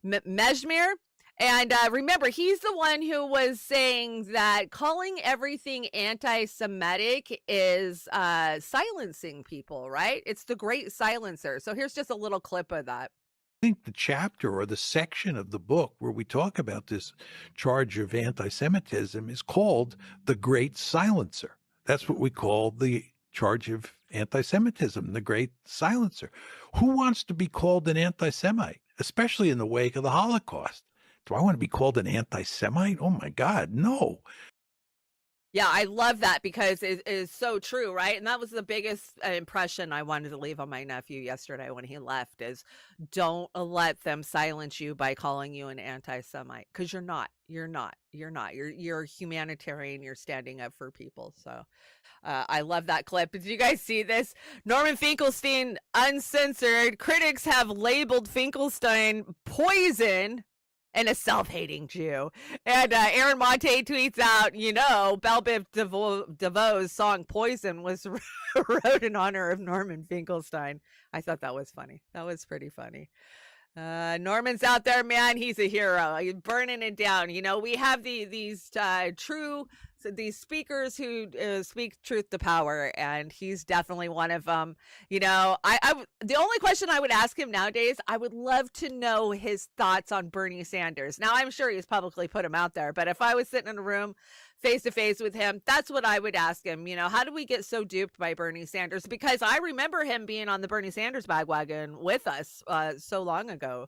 Mejmir. And remember, he's the one who was saying that calling everything anti-Semitic is silencing people, right? It's the great silencer. So here's just a little clip of that. I think the chapter or the section of the book where we talk about this charge of anti-Semitism is called The Great Silencer. That's what we call the charge of anti-Semitism, the Great Silencer. Who wants to be called an anti-Semite, especially in the wake of the Holocaust? Do I want to be called an anti-Semite? Oh my God, no. Yeah, I love that because it is so true, right? And that was the biggest impression I wanted to leave on my nephew yesterday when he left is don't let them silence you by calling you an anti-Semite because you're not. You're a humanitarian. You're standing up for people. So I love that clip. Did you guys see this? Norman Finkelstein, Uncensored. Critics have labeled Finkelstein poison and a self-hating Jew. And Aaron Monte tweets out, Belle Biv DeVoe's song Poison was wrote in honor of Norman Finkelstein. I thought that was funny. That was pretty funny. Norman's out there, man. He's a hero. He's burning it down. We have these speakers who speak truth to power, and he's definitely one of them. The only question I would ask him nowadays, I would love to know his thoughts on Bernie Sanders. Now, I'm sure he's publicly put him out there, but if I was sitting in a room face to face with him, that's what I would ask him. How did we get so duped by Bernie Sanders? Because I remember him being on the Bernie Sanders bagwagon with us so long ago.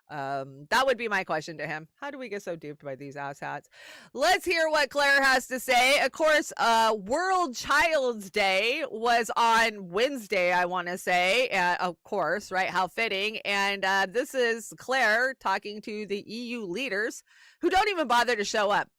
That would be my question to him. How do we get so duped by these asshats? Let's hear what Claire has to say. Of course, World Child's Day was on Wednesday, I want to say. Of course, right? How fitting. And this is Claire talking to the EU leaders who don't even bother to show up.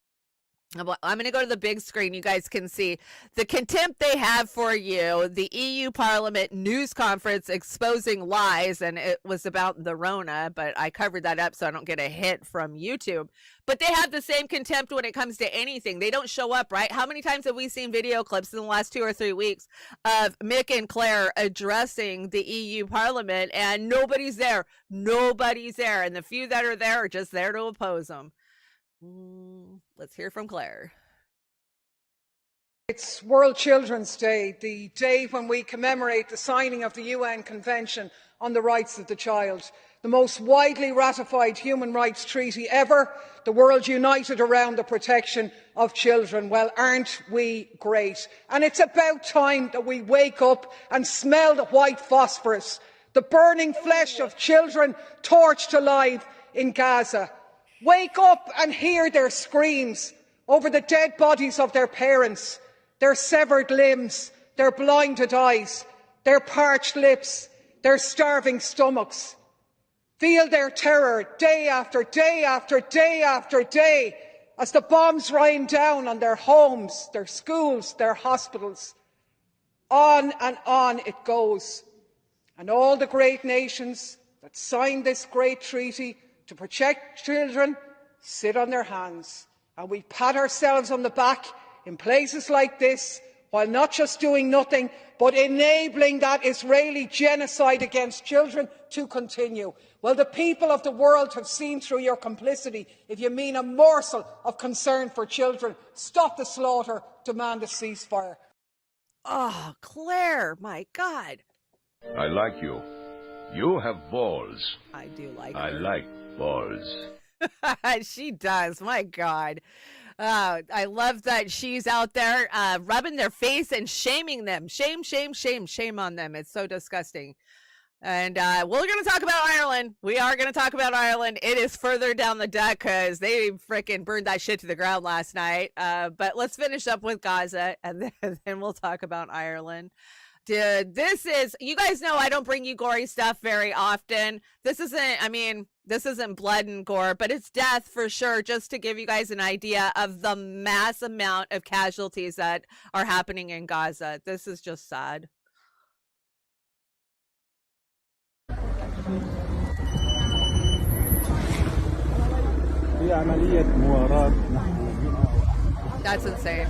I'm going to go to the big screen. You guys can see the contempt they have for you. The EU Parliament news conference exposing lies, and it was about the Rona, but I covered that up so I don't get a hit from YouTube. But they have the same contempt when it comes to anything. They don't show up, right? How many times have we seen video clips in the last 2 or 3 weeks of Mick and Claire addressing the EU Parliament, and nobody's there? Nobody's there. And the few that are there are just there to oppose them. Let's hear from Claire. It's World Children's Day, the day when we commemorate the signing of the UN Convention on the Rights of the Child, the most widely ratified human rights treaty ever, the world united around the protection of children. Well, aren't we great? And it's about time that we wake up and smell the white phosphorus, the burning flesh of children torched alive in Gaza. Wake up and hear their screams. over the dead bodies of their parents, their severed limbs, their blinded eyes, their parched lips, their starving stomachs. Feel their terror day after day after day after day as the bombs rain down on their homes, their schools, their hospitals. On and on it goes. And all the great nations that signed this great treaty to protect children sit on their hands. And we pat ourselves on the back in places like this, while not just doing nothing, but enabling that Israeli genocide against children to continue. Well, the people of the world have seen through your complicity. If you mean a morsel of concern for children, stop the slaughter, demand a ceasefire. Oh, Claire, my God. I like you. You have balls. I do like I her. like balls. She does. My God. I love that she's out there rubbing their face and shaming them. Shame, shame, shame, shame on them. It's so disgusting. And we're going to talk about Ireland. We are going to talk about Ireland. It is further down the deck because they freaking burned that shit to the ground last night. But let's finish up with Gaza, and then we'll talk about Ireland. You guys know I don't bring you gory stuff very often. This isn't blood and gore, but it's death for sure, just to give you guys an idea of the mass amount of casualties that are happening in Gaza. This is just sad. That's insane.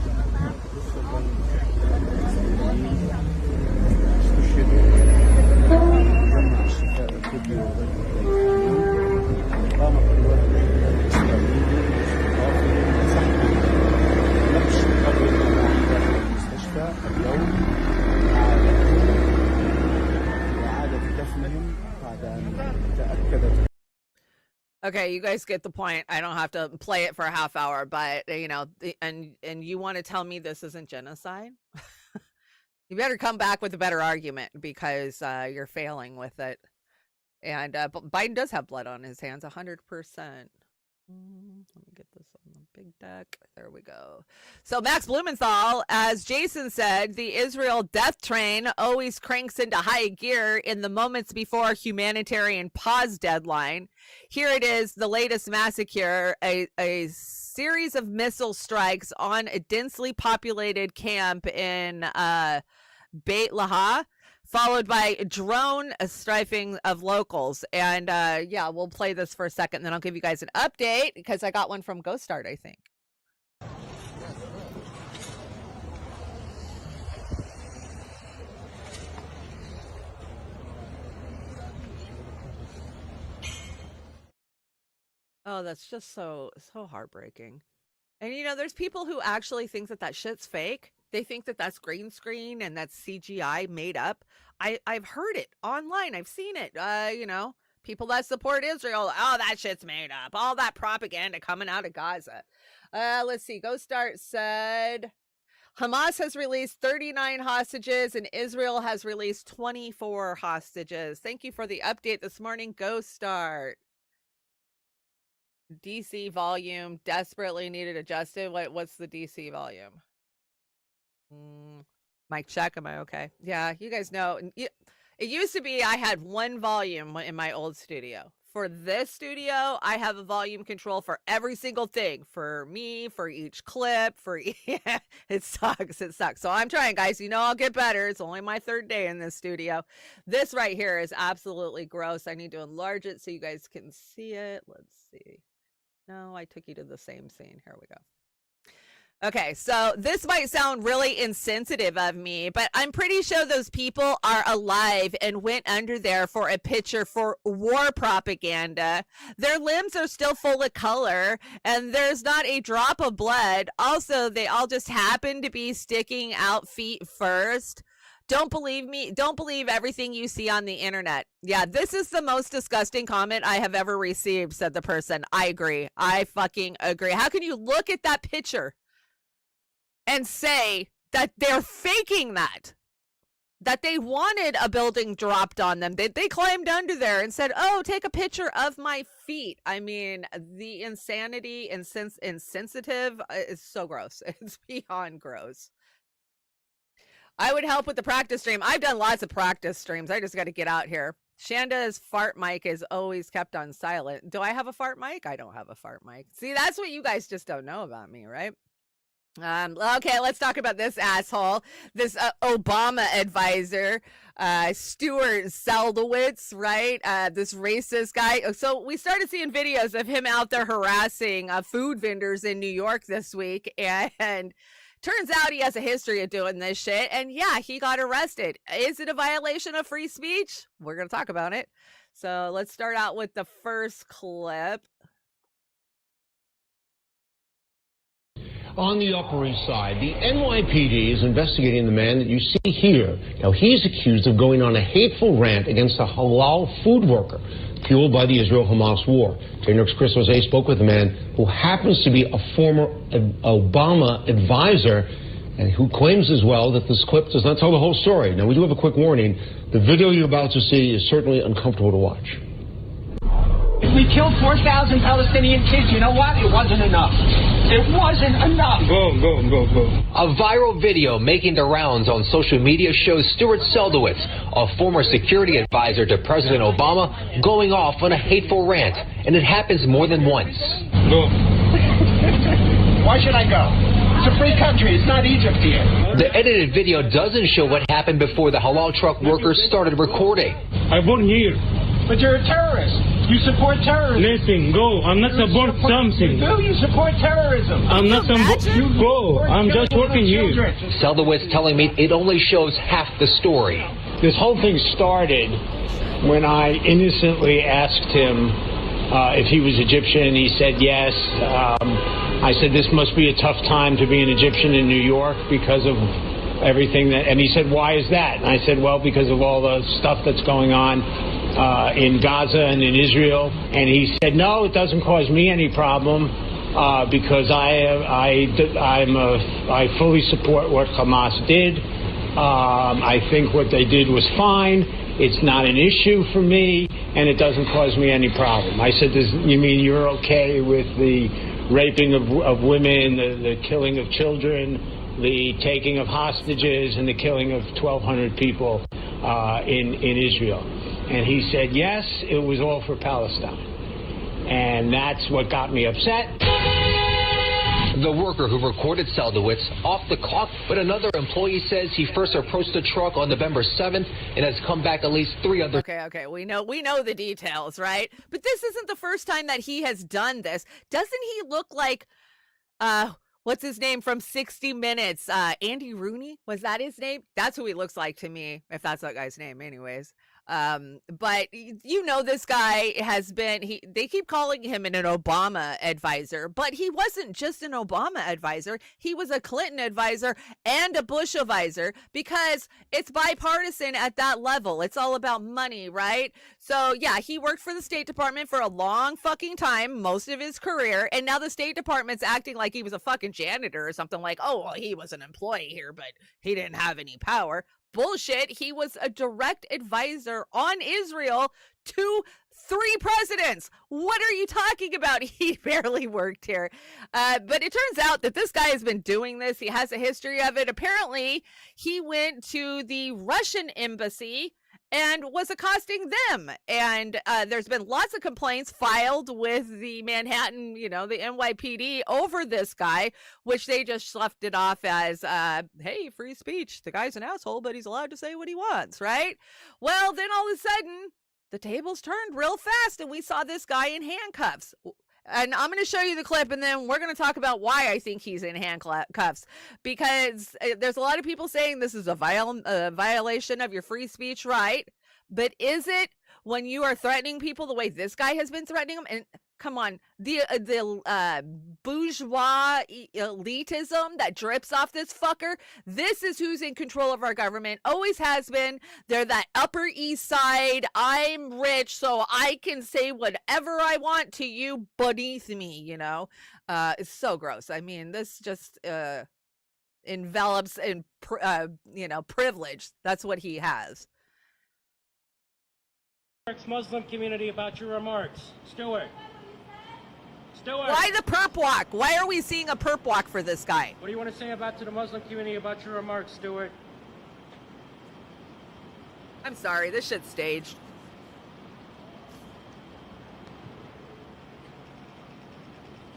Okay, you guys get the point. I don't have to play it for a half hour, but and you want to tell me this isn't genocide? You better come back with a better argument, because you're failing with it. And but Biden does have blood on his hands, 100%. Let me get this on the big deck. There we go. So Max Blumenthal, as Jason said, the Israel death train always cranks into high gear in the moments before humanitarian pause deadline. Here it is, the latest massacre, a series of missile strikes on a densely populated camp in Beit Lahai, followed by drone strafing of locals. And yeah, we'll play this for a second, then I'll give you guys an update, because I got one from Ghost Start, I think. Oh, that's just so heartbreaking. And there's people who actually think that shit's fake. They think that that's green screen and that's CGI made up. I've heard it online. I've seen it. People that support Israel. Oh, that shit's made up. All that propaganda coming out of Gaza. Let's see. Ghost Start said Hamas has released 39 hostages and Israel has released 24 hostages. Thank you for the update this morning, Ghost Start. DC volume desperately needed adjusted. What's the DC volume? Mic check. Am I okay? Yeah, you guys know. It used to be I had one volume in my old studio. For this studio, I have a volume control for every single thing. For me, for each clip, it sucks. It sucks. So I'm trying, guys. I'll get better. It's only my third day in this studio. This right here is absolutely gross. I need to enlarge it so you guys can see it. Let's see. No, I took you to the same scene. Here we go. Okay, so this might sound really insensitive of me, but I'm pretty sure those people are alive and went under there for a picture for war propaganda. Their limbs are still full of color, and there's not a drop of blood. Also, they all just happen to be sticking out feet first. Don't believe me. Don't believe everything you see on the internet. Yeah, this is the most disgusting comment I have ever received, said the person. I agree. I fucking agree. How can you look at that picture and say that they're faking that? that they wanted a building dropped on them. They climbed under there and said, "Oh, take a picture of my feet." I mean, the insanity and insensitive is so gross. It's beyond gross. I would help with the practice stream. I've done lots of practice streams. I just got to get out here. Shanda's fart mic is always kept on silent. Do I have a fart mic? I don't have a fart mic. See, that's what you guys just don't know about me, right? Okay, let's talk about this asshole, this Obama advisor, Stuart Seldowitz, right? This racist guy. So we started seeing videos of him out there harassing food vendors in New York this week, and turns out he has a history of doing this shit. And yeah, he got arrested. Is it a violation of free speech? We're going to talk about it. So let's start out with the first clip. On the Upper East Side, the NYPD is investigating the man that you see here. Now, he's accused of going on a hateful rant against a halal food worker, fueled by the Israel-Hamas war. Jay Nook's Chris Jose spoke with a man who happens to be a former Obama advisor, and who claims as well that this clip does not tell the whole story. Now, we do have a quick warning. The video you're about to see is certainly uncomfortable to watch. If we killed 4,000 Palestinian kids, you know what? It wasn't enough. It wasn't enough. Go. A viral video making the rounds on social media shows Stuart Seldowitz, a former security advisor to President Obama, going off on a hateful rant. And it happens more than once. Go. Why should I go? It's a free country. It's not Egypt here. The edited video doesn't show what happened before the halal truck workers started recording. I born here. But you're a terrorist. You support terrorism. Listen, go. I'm not support something. You support terrorism. I'm not support. You go. I'm just working here. Seldowitz telling me it only shows half the story. This whole thing started when I innocently asked him if he was Egyptian. He said yes. I said this must be a tough time to be an Egyptian in New York because of everything that. And he said, why is that? And I said, well, because of all the stuff that's going on in Gaza and in Israel. And he said, no, it doesn't cause me any problem because I fully support what Hamas did. I think what they did was fine. It's not an issue for me, and it doesn't cause me any problem. I said, you mean you're okay with the raping of women, the killing of children, the taking of hostages, and the killing of 1,200 people in Israel? And he said, yes, it was all for Palestine. And that's what got me upset. The worker who recorded Seldowitz off the clock, but another employee says he first approached the truck on November 7th and has come back at least 3 other. Okay. We know the details, right? But this isn't the first time that he has done this. Doesn't he look like, what's his name from 60 Minutes? Andy Rooney? Was that his name? That's who he looks like to me, if that's that guy's name anyways. But you know, this guy has been, they keep calling him an Obama advisor, but he wasn't just an Obama advisor. He was a Clinton advisor and a Bush advisor, because it's bipartisan at that level. It's all about money, right? So yeah, he worked for the State Department for a long fucking time, most of his career. And now the State Department's acting like he was a fucking janitor or something, like, oh, well, he was an employee here, but he didn't have any power. Bullshit. He was a direct advisor on Israel to 3 presidents. What are you talking about? He barely worked here. But it turns out that this guy has been doing this. He has a history of it. Apparently, he went to the Russian embassy and was accosting them. And there's been lots of complaints filed with the Manhattan, the NYPD over this guy, which they just sloughed it off as, hey, free speech. The guy's an asshole, but he's allowed to say what he wants, right? Well, then all of a sudden, the tables turned real fast, and we saw this guy in handcuffs. And I'm going to show you the clip, and then we're going to talk about why I think he's in handcuffs, because there's a lot of people saying this is a violation of your free speech right. But is it when you are threatening people the way this guy has been threatening them? And come on, the bourgeois elitism that drips off this fucker. This is who's in control of our government. Always has been. They're that Upper East Side. I'm rich, so I can say whatever I want to you beneath me. It's so gross. I mean, this just envelops in privilege. That's what he has. Muslim community about your remarks. Stuart. Why the perp walk? Why are we seeing a perp walk for this guy? What do you want to say to the Muslim community about your remarks, Stuart? I'm sorry, this shit's staged.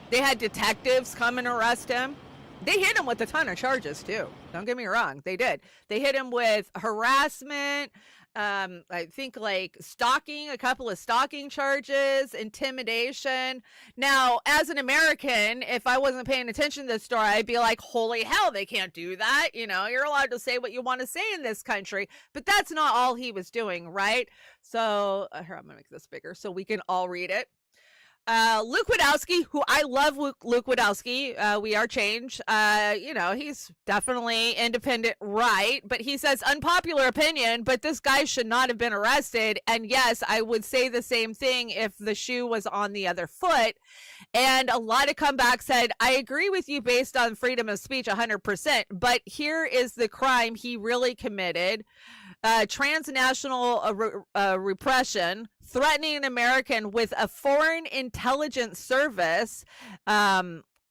They had detectives come and arrest him. They hit him with a ton of charges too. Don't get me wrong, they did. They hit him with harassment, I think like stalking, a couple of stalking charges, intimidation. Now, as an American, if I wasn't paying attention to this story, I'd be like, holy hell, they can't do that. You know, you're allowed to say what you want to say in this country, but that's not all he was doing, right? So here, I'm gonna make this bigger so we can all read it. Luke Wadowski, who I love, Luke Wadowski, We Are Change. He's definitely independent, right? But he says unpopular opinion, but this guy should not have been arrested. And yes, I would say the same thing if the shoe was on the other foot. And a lot of comeback said, I agree with you based on freedom of speech 100%, but here is the crime he really committed. Transnational repression, threatening an American with a foreign intelligence service.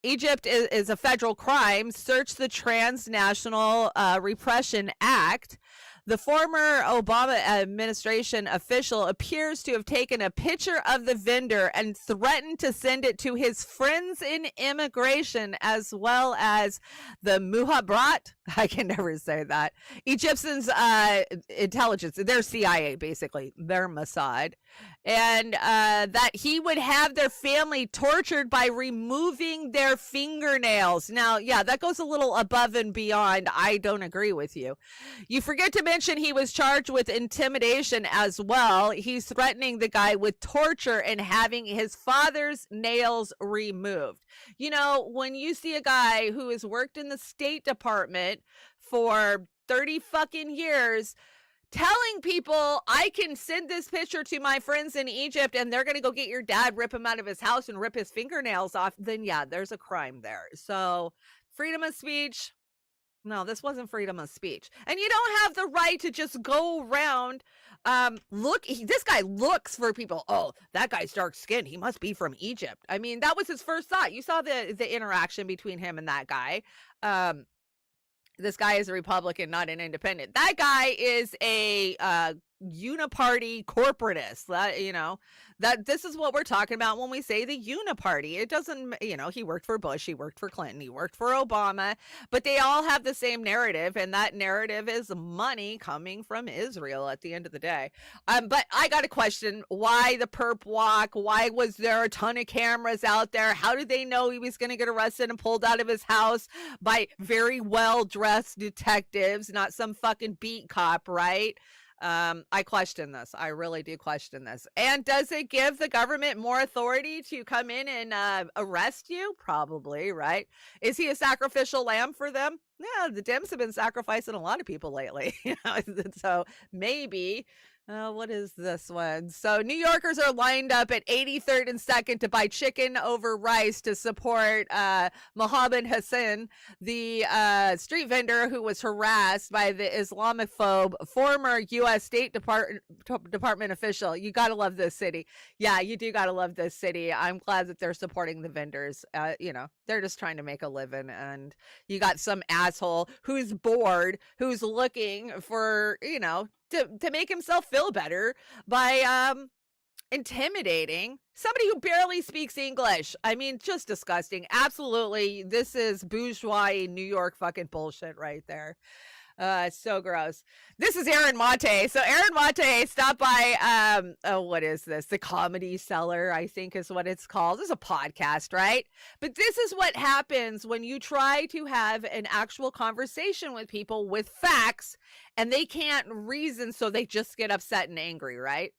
Egypt is a federal crime. Search the Transnational Repression Act. The former Obama administration official appears to have taken a picture of the vendor and threatened to send it to his friends in immigration, as well as the Muhabrat. I can never say that. Egyptians intelligence, their CIA, basically, their Mossad. And that he would have their family tortured by removing their fingernails. Now, yeah, that goes a little above and beyond. I don't agree with you. You forget to mention he was charged with intimidation as well. He's threatening the guy with torture and having his father's nails removed. You know, when you see a guy who has worked in the State Department for 30 fucking years telling people I can send this picture to my friends in Egypt and they're going to go get your dad, rip him out of his house and rip his fingernails off, then yeah, there's a crime there. So freedom of speech. No, this wasn't freedom of speech. And you don't have the right to just go around. This guy looks for people. Oh, that guy's dark skinned. He must be from Egypt. I mean, that was his first thought. You saw the interaction between him and that guy. This guy is a Republican, not an independent. That guy is a uniparty corporatist. That this is what we're talking about when we say the uniparty. It doesn't, he worked for Bush, he worked for Clinton, he worked for Obama, but they all have the same narrative, and that narrative is money coming from Israel at the end of the day. But I got a question. Why the perp walk? Why was there a ton of cameras out there? How did they know he was going to get arrested and pulled out of his house by very well-dressed detectives, not some fucking beat cop, right? I question this. I really do question this. And does it give the government more authority to come in and arrest you? Probably, right? Is he a sacrificial lamb for them? Yeah, the Dems have been sacrificing a lot of people lately. So maybe. What is this one? So New Yorkers are lined up at 83rd and 2nd to buy chicken over rice to support Mohammed Hassan, the street vendor who was harassed by the Islamophobe former U.S. State Department official. You got to love this city. Yeah, you do got to love this city. I'm glad that they're supporting the vendors. They're just trying to make a living. And you got some asshole who's bored, who's looking for, to make himself feel better by intimidating somebody who barely speaks English. I mean, just disgusting. Absolutely. This is bourgeois New York fucking bullshit right there. It's so gross. This is Aaron Mate. So Aaron Mate stopped by, what is this? The Comedy Cellar, I think is what it's called. It's a podcast, right? But this is what happens when you try to have an actual conversation with people with facts and they can't reason, so they just get upset and angry, right?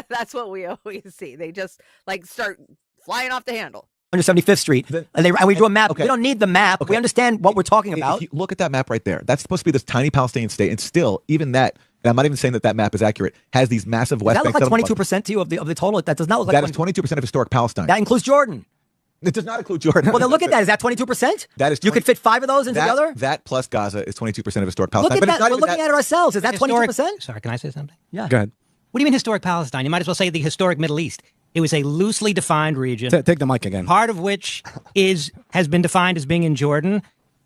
That's what we always see. They just start flying off the handle. 175th Street, and we drew a map. Okay. We don't need the map. Okay. We understand what we're talking about. If you look at that map right there, that's supposed to be this tiny Palestinian state, and still, even that, and I'm not even saying that map is accurate, has these massive West Bank. That looks like 22% to you of the total. That does not look like that is 22% of historic Palestine. That includes Jordan. It does not include Jordan. Well, then look at that. Is that 22%? That is. You could fit 5 of those into the other? That plus Gaza is 22% of historic Palestine. Look at But it's that. not We're even looking at it ourselves. Is that 22%? Sorry, can I say something? Yeah. Go ahead. What do you mean historic Palestine? You might as well say the historic Middle East. It was a loosely defined region. Take the mic again. Part of which has been defined as being in Jordan.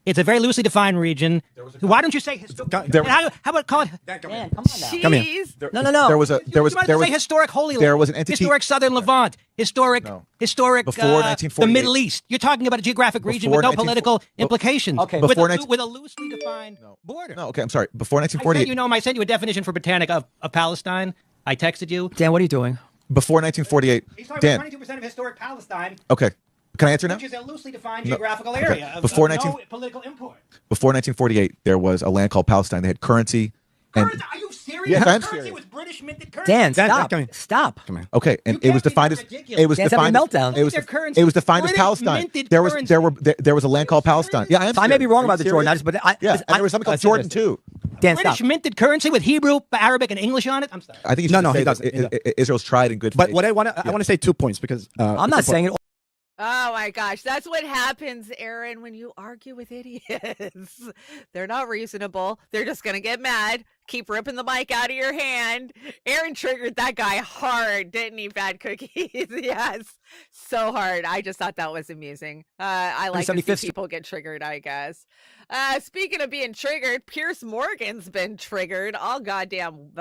It's a very loosely defined region. Why don't you say how about call it? Dan, come on now. Come here. No. There was say historic Holy Land. There was an entity. Historic Southern Levant. Historic Before 1948. the Middle East. You're talking about a geographic region with no political implications. Okay. With Before with a loosely defined border. No, okay, I'm sorry. Before I 1948. I sent you a definition for Britannic of Palestine. I texted you. Dan, what are you doing? Before 1948. He's talking Dan. about 22% of historic Palestine. Okay. Can I answer now? Which is a loosely defined No. geographical Okay. area of Before no 19 political import. Before 1948, there was a land called Palestine. They had currency. And, Are you serious? Yes, I'm Currency serious. was British minted currency. Dan, Dan, stop. come here. Stop. Come here. Okay, and it was defined as it was Dan's having defined. a meltdown. It was Their currency it was defined as British Palestine. minted There was currency. there was a land called Palestine. Yeah, So I may be wrong about the Jordan, but and there was something called Jordan too. Dan, British stop. minted currency with Hebrew, Arabic, and English on it. I'm sorry. I think you No, should no, say he that doesn't. Israel's tried in good faith. But what I want to say 2 points because I'm not saying it. Oh my gosh, that's what happens, Aaron, when you argue with idiots. They're not reasonable. They're just going to get mad, keep ripping the mic out of your hand. Aaron triggered that guy hard, didn't he, Bad Cookies? Yes, so hard. I just thought that was amusing. I like to see people get triggered, I guess. Speaking of being triggered, Pierce Morgan's been triggered all goddamn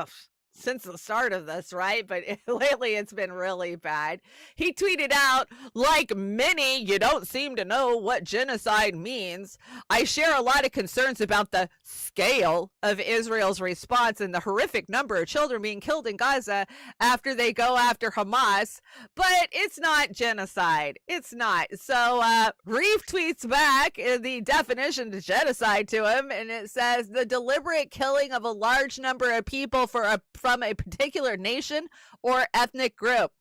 since the start of this, right? But lately it's been really bad. He tweeted out, like many, you don't seem to know what genocide means. I share a lot of concerns about the scale of Israel's response and the horrific number of children being killed in Gaza after they go after Hamas, but it's not genocide. It's not. So Reef tweets back the definition of genocide to him, and it says the deliberate killing of a large number of people from a particular nation or ethnic group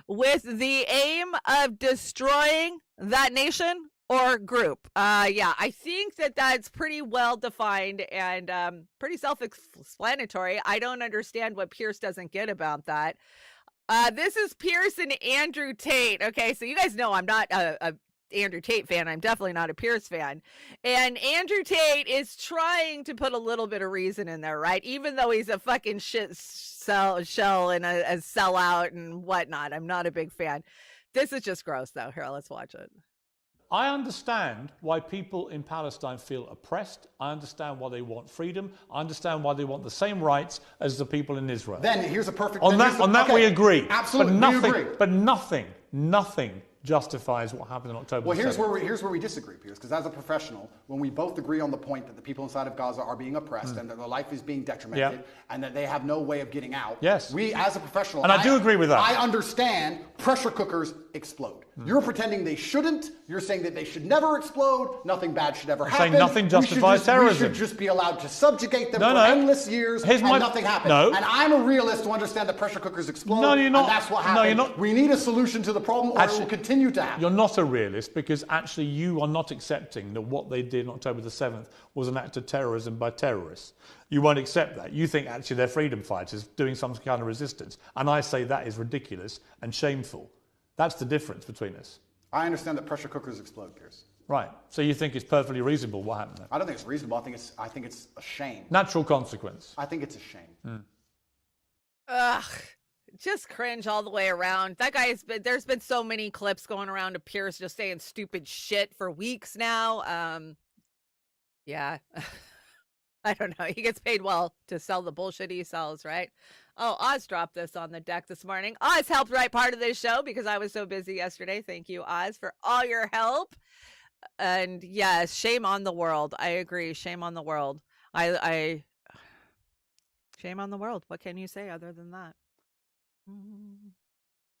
with the aim of destroying that nation or group. Yeah, I think that's pretty well defined and pretty self-explanatory. I don't understand what Pierce doesn't get about that. This is Pierce and Andrew Tate. Okay, so you guys know I'm not a Andrew Tate fan. I'm definitely not a Pierce fan. And Andrew Tate is trying to put a little bit of reason in there, right? Even though he's a fucking shell and a sellout and whatnot. I'm not a big fan. This is just gross, though. Here, let's watch it. I understand why people in Palestine feel oppressed. I understand why they want freedom. I understand why they want the same rights as the people in Israel. Then here's a perfect... On that we agree. Absolutely, but nothing justifies what happened on October Well, 7th. here's where we disagree, Piers, because as a professional, when we both agree on the point that the people inside of Gaza are being oppressed and that their life is being detrimented and that they have no way of getting out, we, as a professional... And I do agree with that. I understand pressure cookers explode. You're pretending they shouldn't. You're saying that they should never explode. Nothing bad should ever happen. Saying nothing justifies terrorism. We should just be allowed to subjugate them for endless years and nothing happens. No. And I'm a realist to understand that pressure cookers explode. No, you're not. And that's what happened. No, you're not. We need a solution to the problem or it will continue to happen. You're not a realist because actually you are not accepting that what they did on October the 7th was an act of terrorism by terrorists. You won't accept that. You think actually they're freedom fighters doing some kind of resistance. And I say that is ridiculous and shameful. That's the difference between us. I understand that pressure cookers explode, Piers. Right. So you think it's perfectly reasonable what happened there? I don't think it's reasonable. I think it's a shame. Natural consequence. I think it's a shame. Ugh. Just cringe all the way around. That guy there's been so many clips going around of Pierce just saying stupid shit for weeks now. Yeah. I don't know. He gets paid well to sell the bullshit he sells, right? Oh, Oz dropped this on the deck this morning. Oz helped write part of this show because I was so busy yesterday. Thank you, Oz, for all your help. And yes, shame on the world. I agree. Shame on the world. Shame on the world. What can you say other than that?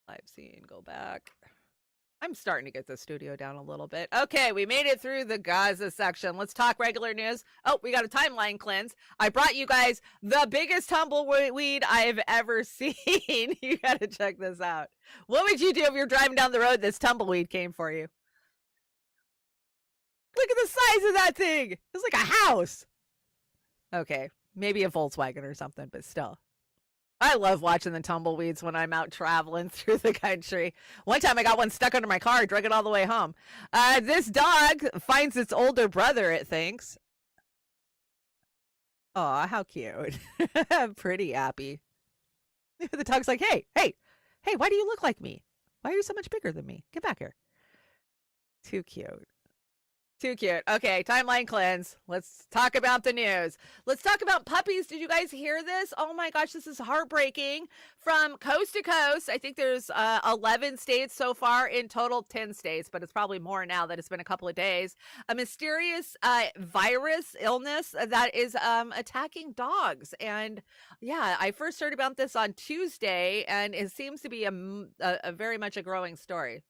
Live scene, go back. I'm starting to get the studio down a little bit. Okay, we made it through the Gaza section. Let's talk regular news. Oh, we got a timeline cleanse. I brought you guys the biggest tumbleweed I've ever seen. You got to check this out. What would you do if you're driving down the road this tumbleweed came for you? Look at the size of that thing. It's like a house. Okay, maybe a Volkswagen or something, but still. I love watching the tumbleweeds when I'm out traveling through the country. One time I got one stuck under my car, drug it all the way home. This dog finds its older brother, it thinks. Aw, how cute. Pretty happy. The dog's like, hey, why do you look like me? Why are you so much bigger than me? Get back here. Too cute. Too cute. Okay, timeline cleanse. Let's talk about the news. Let's talk about puppies. Did you guys hear this? Oh my gosh, this is heartbreaking. From coast to coast, I think there's 11 states so far, in total 10 states, but it's probably more now that it's been a couple of days. A mysterious virus illness that is attacking dogs. And yeah, I first heard about this on Tuesday, and it seems to be a very much a growing story.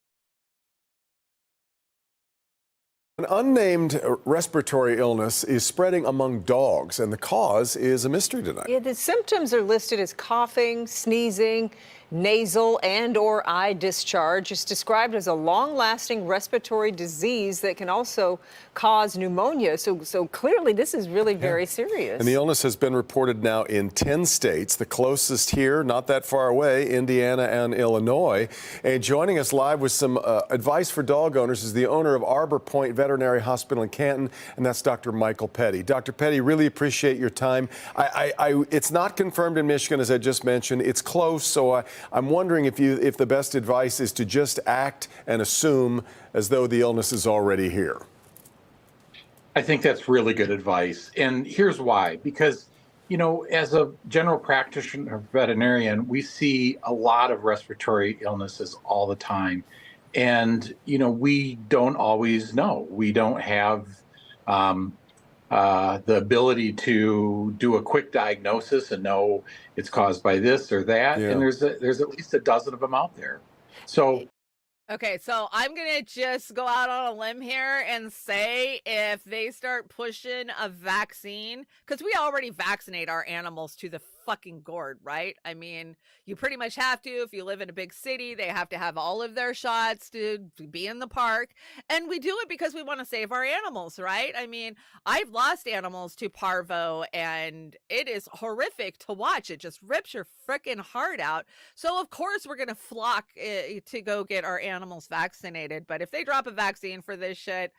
An unnamed respiratory illness is spreading among dogs, and the cause is a mystery tonight. Yeah, the symptoms are listed as coughing, sneezing, nasal and or eye discharge. It's described as a long-lasting respiratory disease that can also cause pneumonia. So clearly this is really very serious. And the illness has been reported now in 10 states. The closest here, not that far away, Indiana and Illinois. And joining us live with some advice for dog owners is the owner of Arbor Point Veterinary Hospital in Canton, and that's Dr. Michael Petty. Dr. Petty, really appreciate your time. It's not confirmed in Michigan, as I just mentioned. It's close, so I'm wondering if the best advice is to just act and assume as though the illness is already here. I think that's really good advice. And here's why. Because, you know, as a general practitioner veterinarian, we see a lot of respiratory illnesses all the time. And, you know, we don't always know. We don't have the ability to do a quick diagnosis and know it's caused by this or that. Yeah. And there's at least a dozen of them out there. So. Okay, so I'm going to just go out on a limb here and say if they start pushing a vaccine, because we already vaccinate our animals to the fucking gourd, right? I mean, you pretty much have to. If you live in a big city, they have to have all of their shots to be in the park. And we do it because we want to save our animals, right? I mean, I've lost animals to parvo, and it is horrific to watch. It just rips your freaking heart out. So, of course, we're going to flock to go get our animals vaccinated. But if they drop a vaccine for this shit,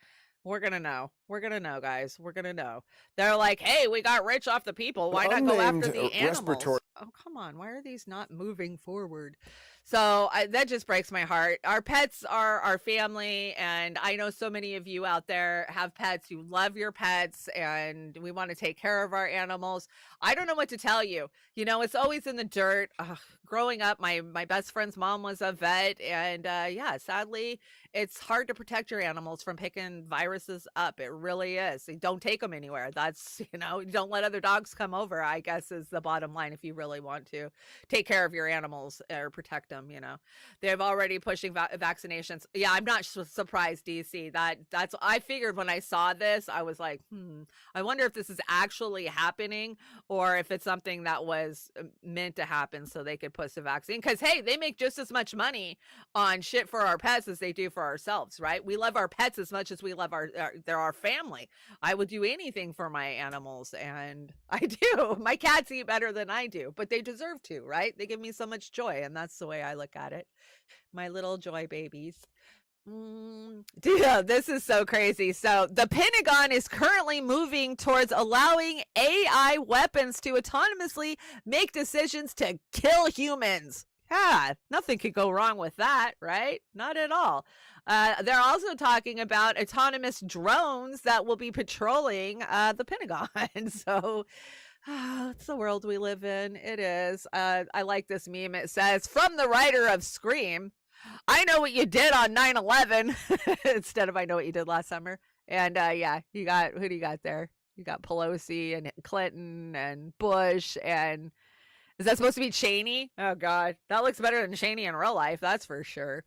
we're going to know. We're going to know, guys. We're going to know. They're like, hey, we got rich off the people. Why not go after the animals? Oh, come on. Why are these not moving forward? So that just breaks my heart. Our pets are our family, and I know so many of you out there have pets. You love your pets, and we want to take care of our animals. I don't know what to tell you. You know, it's always in the dirt. Growing up, my best friend's mom was a vet, and yeah, sadly, it's hard to protect your animals from picking viruses up. It really is. So don't take them anywhere. That's, you know, don't let other dogs come over, I guess, is the bottom line if you really want to take care of your animals or protect them. You know, they've already pushing vaccinations. Yeah, I'm not surprised, DC. That's I figured when I saw this, I was like, I wonder if this is actually happening or if it's something that was meant to happen so they could push the vaccine. Because hey, they make just as much money on shit for our pets as they do for ourselves, right? We love our pets as much as we love they're our family. I would do anything for my animals, and I do. My cats eat better than I do, but they deserve to, right? They give me so much joy, and that's the way I look at it. My little joy babies. Dude, this is so crazy. So the Pentagon is currently moving towards allowing AI weapons to autonomously make decisions to kill humans. Yeah, nothing could go wrong with that, right? Not at all. They're also talking about autonomous drones that will be patrolling the Pentagon. So it's the world we live in. It is. I like this meme. It says, from the writer of Scream, I know what you did on 9/11 instead of I know what you did last summer. And yeah, who do you got there? You got Pelosi and Clinton and Bush, and is that supposed to be Cheney? Oh God, that looks better than Cheney in real life. That's for sure.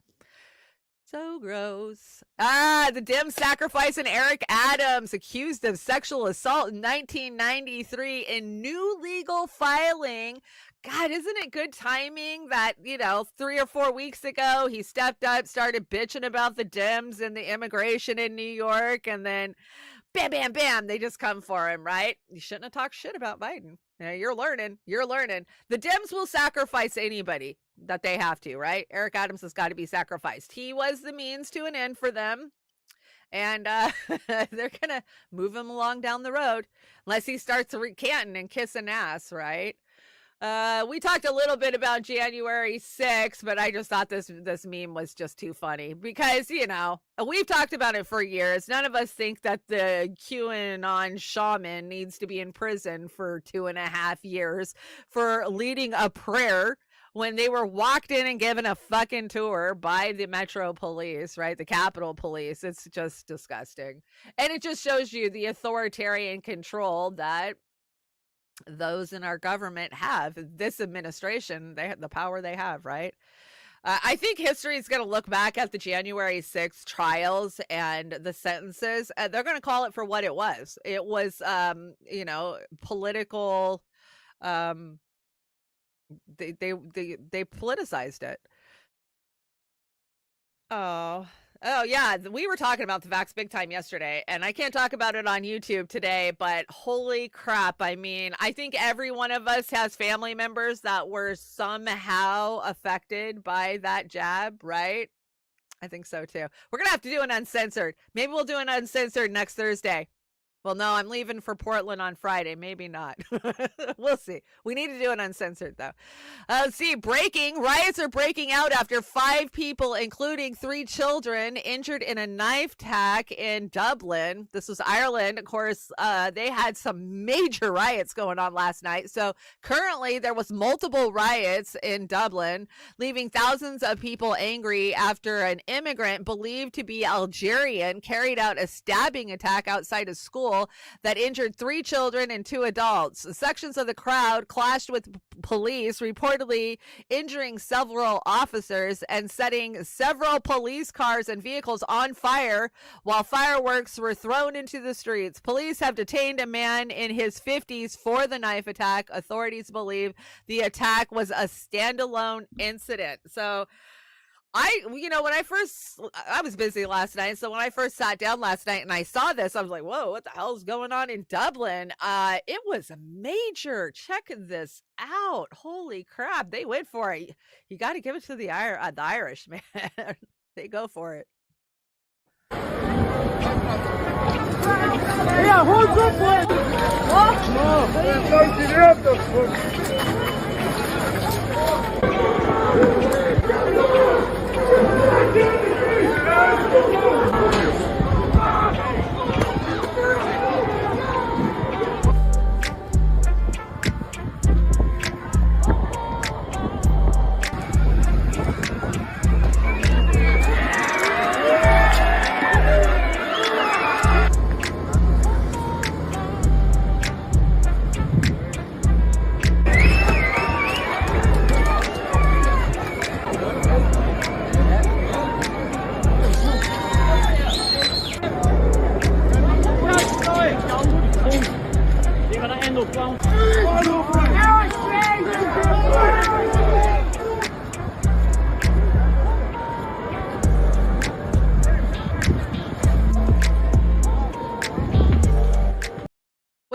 So gross. The Dems sacrificing Eric Adams, accused of sexual assault in 1993 in new legal filing. God, isn't it good timing that, you know, 3 or 4 weeks ago, he stepped up, started bitching about the Dems and the immigration in New York, and then bam, bam, bam, they just come for him, right? You shouldn't have talked shit about Biden. Yeah, you're learning. The Dems will sacrifice anybody that they have to, right? Eric Adams has got to be sacrificed. He was the means to an end for them. And they're going to move him along down the road unless he starts recanting and kissing ass, right? We talked a little bit about January 6th, but I just thought this meme was just too funny because, you know, we've talked about it for years. None of us think that the QAnon shaman needs to be in prison for 2.5 years for leading a prayer when they were walked in and given a fucking tour by the Metro Police, right? The Capitol Police. It's just disgusting. And it just shows you the authoritarian control that those in our government have. This administration, they have the power they have, right? I think history is going to look back at the January 6th trials and the sentences. They're going to call it for what it was. It was, you know, political. They politicized it. Oh yeah, we were talking about the vax big time yesterday, and I can't talk about it on YouTube today, but holy crap. I mean, I think every one of us has family members that were somehow affected by that jab, right? I think so too. We're gonna have to do an uncensored. Maybe we'll do an uncensored next Thursday. Well, no, I'm leaving for Portland on Friday. Maybe not. We'll see. We need to do an uncensored, though. Let's see. Breaking. Riots are breaking out after 5 people, including 3 children, injured in a knife attack in Dublin. This was Ireland. Of course, they had some major riots going on last night. So currently, there was multiple riots in Dublin, leaving thousands of people angry after an immigrant believed to be Algerian carried out a stabbing attack outside a school that injured 3 children and 2 adults. Sections of the crowd clashed with police, reportedly injuring several officers and setting several police cars and vehicles on fire while fireworks were thrown into the streets. Police have detained a man in his 50s for the knife attack. Authorities believe the attack was a standalone incident. So when I was busy last night. So when I first sat down last night and I saw this, I was like, whoa, what the hell is going on in Dublin? It was major. Check this out. Holy crap. They went for it. You got to give it to the Irish, man. They go for it. Yeah, hold up,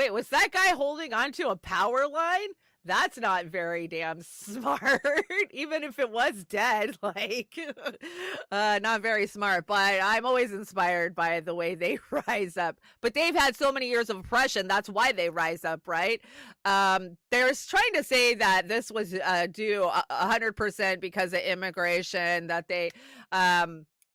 Wait, was that guy holding onto a power line? That's not very damn smart. Even if it was dead, not very smart. But I'm always inspired by the way they rise up. But they've had so many years of oppression. That's why they rise up, right? They're trying to say that this was due 100% because of immigration, that they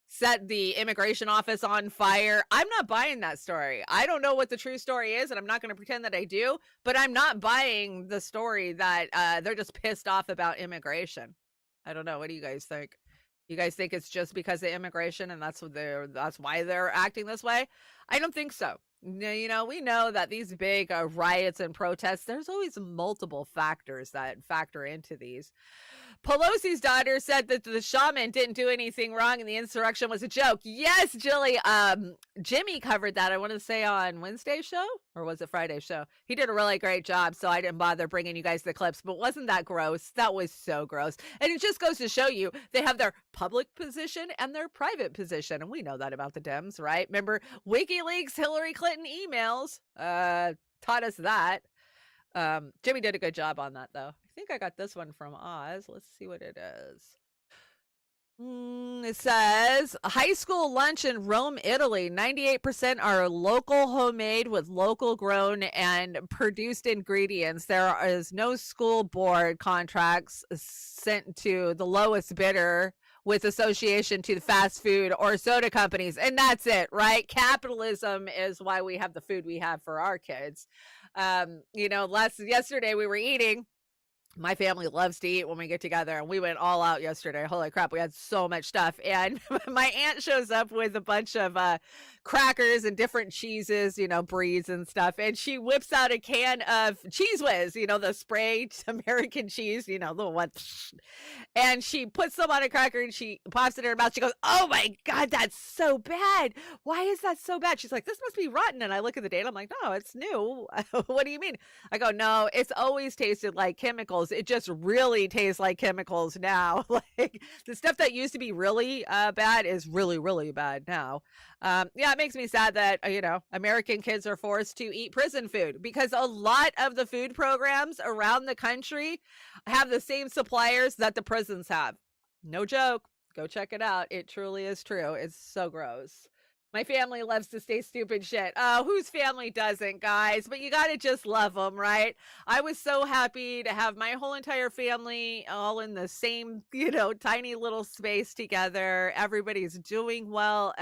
set the immigration office on fire. I'm not buying that story. I don't know what the true story is, and I'm not going to pretend that I do, but I'm not buying the story that they're just pissed off about immigration. I don't know. What do you guys think? You guys think it's just because of immigration and that's why they're acting this way? I don't think so. You know, we know that these big riots and protests, there's always multiple factors that factor into these. Pelosi's daughter said that the shaman didn't do anything wrong and the insurrection was a joke. Yes, Jilly. Jimmy covered that, I want to say, on Wednesday's show, or was it Friday's show? He did a really great job, so I didn't bother bringing you guys the clips, but wasn't that gross? That was so gross. And it just goes to show you they have their public position and their private position, and we know that about the Dems, right? Remember, WikiLeaks Hillary Clinton emails taught us that. Jimmy did a good job on that, though. I think I got this one from Oz. Let's see what it is. It says, high school lunch in Rome, Italy. 98% are local homemade with local grown and produced ingredients. There is no school board contracts sent to the lowest bidder with association to the fast food or soda companies. And that's it, right? Capitalism is why we have the food we have for our kids. Yesterday we were eating. My family loves to eat when we get together, and we went all out yesterday. Holy crap, we had so much stuff. And my aunt shows up with a bunch of crackers and different cheeses, breeds and stuff. And she whips out a can of Cheese Whiz, the spray American cheese, the one. And she puts them on a cracker and she pops it in her mouth. She goes, "Oh my God, that's so bad. Why is that so bad?" She's like, "This must be rotten." And I look at the date. I'm like, "No, it's new." "What do you mean?" I go, "No, it's always tasted like chemicals. It just really tastes like chemicals now." Like the stuff that used to be really bad is really, really bad now. It makes me sad that, American kids are forced to eat prison food because a lot of the food programs around the country have the same suppliers that the prisons have. No joke. Go check it out. It truly is true. It's so gross. My family loves to say stupid shit. Oh, whose family doesn't, guys? But you got to just love them, right? I was so happy to have my whole entire family all in the same, tiny little space together. Everybody's doing well.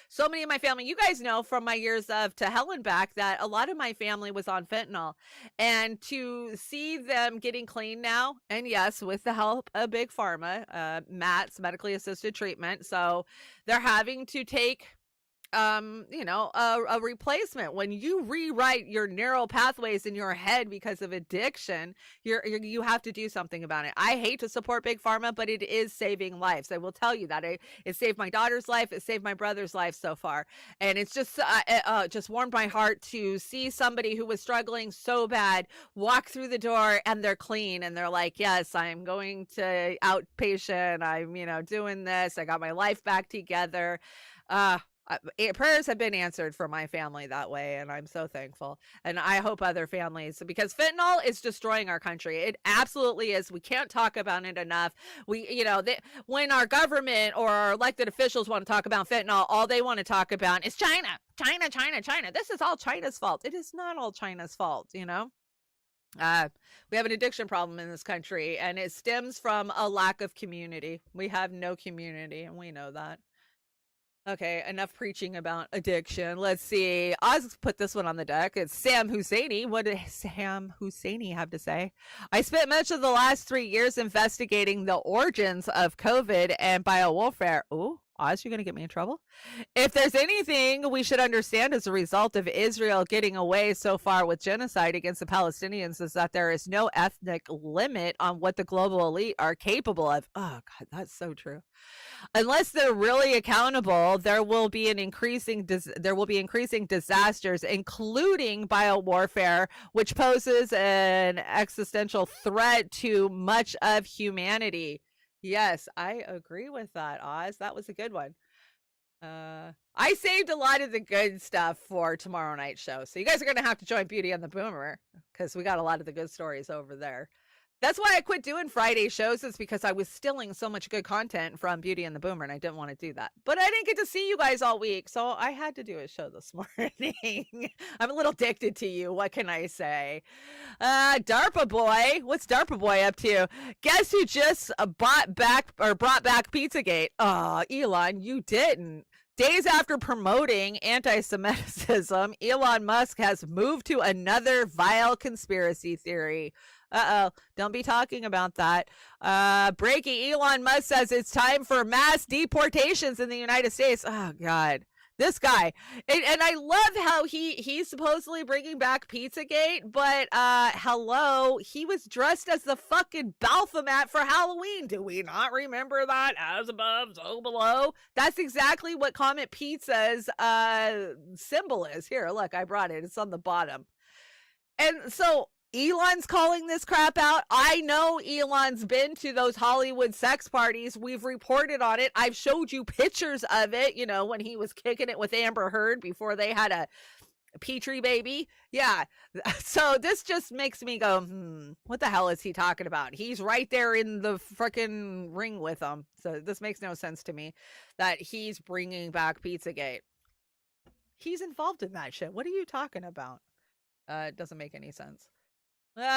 So many of my family, you guys know from my years of To Hell and Back that a lot of my family was on fentanyl. And to see them getting clean now, and yes, with the help of Big Pharma, MATS, medically assisted treatment. So they're having to take a replacement. When you rewrite your neural pathways in your head because of addiction, you have to do something about it. I hate to support Big Pharma, but it is saving lives. I will tell you that it saved my daughter's life. It saved my brother's life so far. And it's just warmed my heart to see somebody who was struggling so bad walk through the door and they're clean and they're like, "Yes, I'm going to outpatient. I'm, doing this. I got my life back together." Prayers have been answered for my family that way, and I'm so thankful. And I hope other families, because fentanyl is destroying our country. It absolutely is. We can't talk about it enough. When our government or our elected officials want to talk about fentanyl, all they want to talk about is China. This is all China's fault. It is not all China's fault, We have an addiction problem in this country, and it stems from a lack of community. We have no community, and we know that. Okay, enough preaching about addiction. Let's see. Oz put this one on the deck. It's Sam Husseini. What does Sam Husseini have to say? "I spent much of the last 3 years investigating the origins of COVID and biowarfare." Ooh, Oz, you're going to get me in trouble. "If there's anything we should understand as a result of Israel getting away so far with genocide against the Palestinians is that there is no ethnic limit on what the global elite are capable of." Oh, God, that's so true. "Unless they're really accountable, there will be increasing disasters, including biowarfare, which poses an existential threat to much of humanity." Yes, I agree with that, Oz. That was a good one. I saved a lot of the good stuff for tomorrow night's show. So you guys are going to have to join Beauty and the Boomer because we got a lot of the good stories over there. That's why I quit doing Friday shows, is because I was stealing so much good content from Beauty and the Boomer, and I didn't want to do that. But I didn't get to see you guys all week, so I had to do a show this morning. I'm a little addicted to you. What can I say? DARPA boy. What's DARPA boy up to? Guess who just brought back Pizzagate? Oh, Elon, you didn't. Days after promoting anti-Semitism, Elon Musk has moved to another vile conspiracy theory. Don't be talking about that. Breaking, Elon Musk says it's time for mass deportations in the United States. Oh, God. This guy, and I love how he's supposedly bringing back Pizzagate, but hello, he was dressed as the fucking Baphomet for Halloween. Do we not remember that? As above, so below. That's exactly what Comet Pizza's symbol is. Here, look, I brought it. It's on the bottom. And so Elon's calling this crap out. I know Elon's been to those Hollywood sex parties. We've reported on it. I've showed you pictures of it, you know, when he was kicking it with Amber Heard before they had a Petrie baby. Yeah. So this just makes me go, what the hell is he talking about? He's right there in the freaking ring with them. So this makes no sense to me that he's bringing back Pizzagate. He's involved in that shit. What are you talking about? It doesn't make any sense.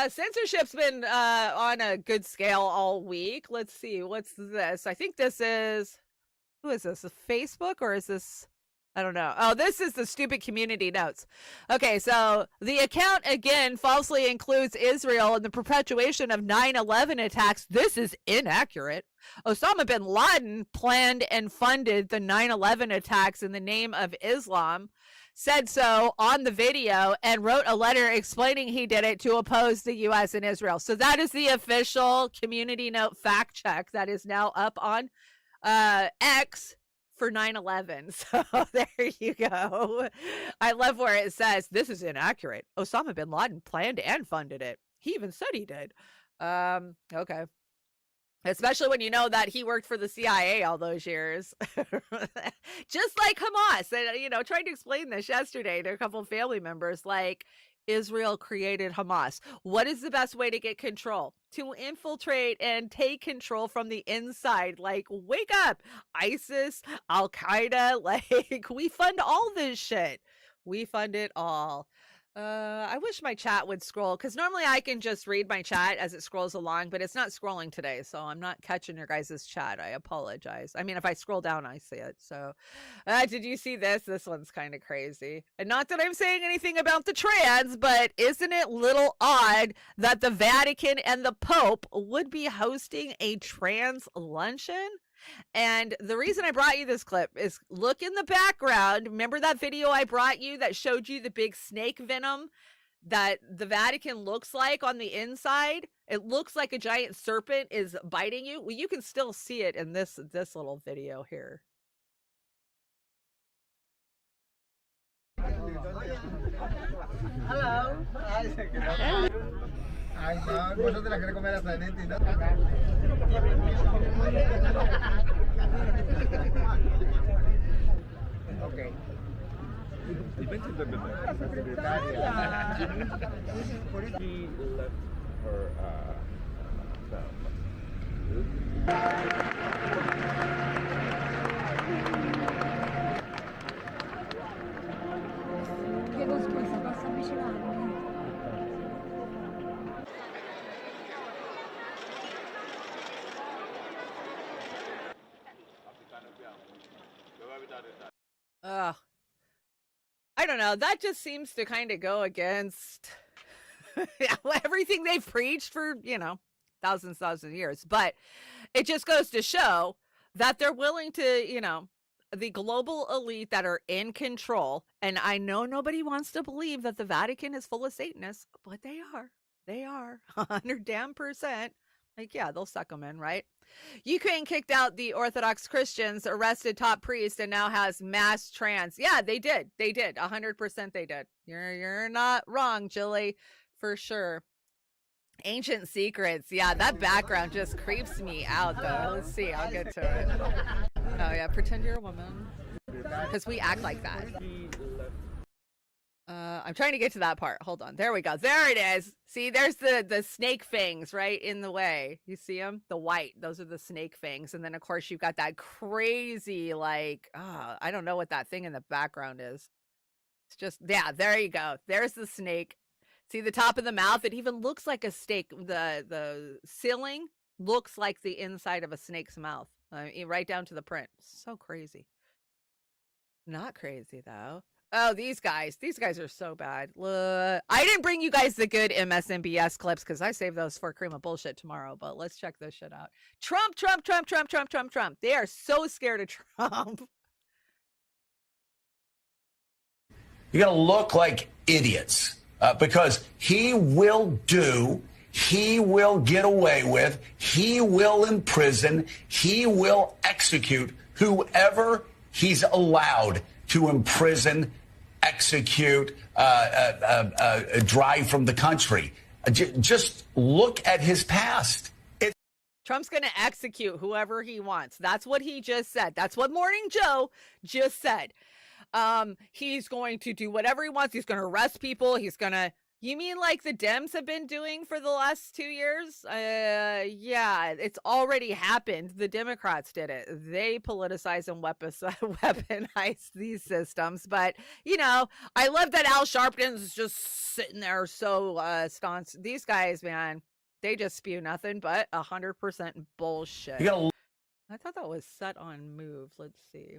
Censorship's been on a good scale all week. Let's see, what's this? I think this is, who is this? Facebook, or is this, I don't know. Oh, this is the stupid community notes. Okay, so the account again falsely includes Israel in the perpetuation of 9/11 attacks. This is inaccurate. Osama bin Laden planned and funded the 9/11 attacks in the name of Islam, said so on the video, and wrote a letter explaining he did it to oppose the U.S. and Israel. So that is the official community note fact check that is now up on X for 9/11. So there you go. I love where it says, this is inaccurate. Osama bin Laden planned and funded it. He even said he did. Okay. Especially when you know that he worked for the CIA all those years. Just like Hamas. And, you know, tried to explain this yesterday to a couple of family members, like, Israel created Hamas. What is the best way to get control? To infiltrate and take control from the inside. Like, wake up. ISIS, Al-Qaeda, like, we fund all this shit. We fund it all. I wish my chat would scroll, because normally I can just read my chat as it scrolls along, but it's not scrolling today, so I'm not catching your guys' chat. I apologize. I mean, if I scroll down, I see it. So, did you see this? This one's kind of crazy. And not that I'm saying anything about the trans, but isn't it little odd that the Vatican and the Pope would be hosting a trans luncheon? And the reason I brought you this clip is, look in the background. Remember that video I brought you that showed you the big snake venom that the Vatican looks like on the inside? It looks like a giant serpent is biting you. Well, you can still see it in this little video here. Hello. Ay, no, vos no te la querés comer hasta el ¿no? Ok. He left her Chiedo scusa, posso avvicinarmi? I don't know. That just seems to kind of go against everything they've preached for, you know, thousands of years. But it just goes to show that they're willing to, you know, the global elite that are in control. And I know nobody wants to believe that the Vatican is full of Satanists, but they are. They are 100%. Like, yeah, they'll suck them in, right? Ukraine kicked out the Orthodox Christians, arrested top priest, and now has mass trans. Yeah, they did. They did. 100% they did. You're not wrong, Jilly, for sure. Ancient secrets. Yeah, that background just creeps me out, though. Let's see. I'll get to it. Oh, yeah. Pretend you're a woman. Because we act like that. I'm trying to get to that part. Hold on. There we go. There it is. See, there's the snake fangs right in the way. You see them? The white. Those are the snake fangs. And then, of course, you've got that crazy, like, I don't know what that thing in the background is. It's just, yeah, there you go. There's the snake. See the top of the mouth? It even looks like a snake. The ceiling looks like the inside of a snake's mouth. Right down to the print. So crazy. Not crazy, though. Oh, these guys are so bad. Look, I didn't bring you guys the good MSNBS clips because I saved those for Cream of Bullshit tomorrow, but let's check this shit out. Trump. They are so scared of Trump. You're going to look like idiots because he will get away with, he will imprison, he will execute whoever he's allowed to imprison, execute, drive from the country. Just look at his past. Trump's going to execute whoever he wants. That's what he just said. That's what Morning Joe just said. He's going to do whatever he wants. He's going to arrest people. He's going to, you mean like the Dems have been doing for the last 2 years? Yeah, it's already happened. The Democrats did it. They politicized and weaponized these systems. But, you know, I love that Al Sharpton's just sitting there so staunch. These guys, man, they just spew nothing but 100% bullshit. I thought that was set on move. Let's see.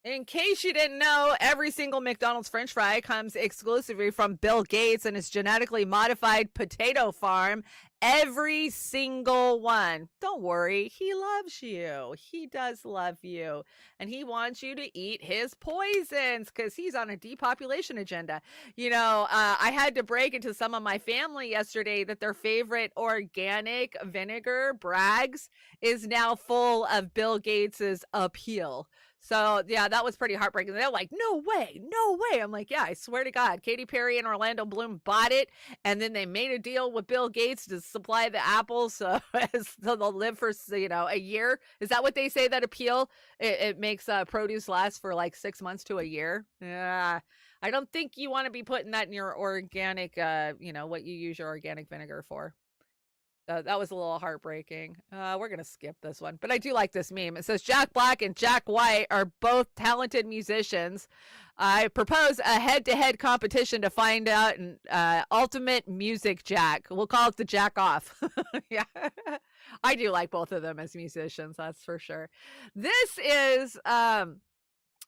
In case you didn't know, every single McDonald's French fry comes exclusively from Bill Gates and his genetically modified potato farm. Every single one. Don't worry, he loves you. He does love you. And he wants you to eat his poisons because he's on a depopulation agenda. You know, I had to break it to some of my family yesterday that their favorite organic vinegar, Bragg's, is now full of Bill Gates's appeal. So, yeah, that was pretty heartbreaking. They're like, no way, no way. I'm like, yeah, I swear to God, Katy Perry and Orlando Bloom bought it, and then they made a deal with Bill Gates to supply the apples so they'll live for, you know, a year. Is that what they say, that appeal? It makes produce last for like 6 months to a year. Yeah, I don't think you want to be putting that in your organic, you know, what you use your organic vinegar for. That was a little heartbreaking. We're going to skip this one. But I do like this meme. It says, Jack Black and Jack White are both talented musicians. I propose a head-to-head competition to find out an ultimate music Jack. We'll call it the Jack Off. Yeah, I do like both of them as musicians. That's for sure. This is...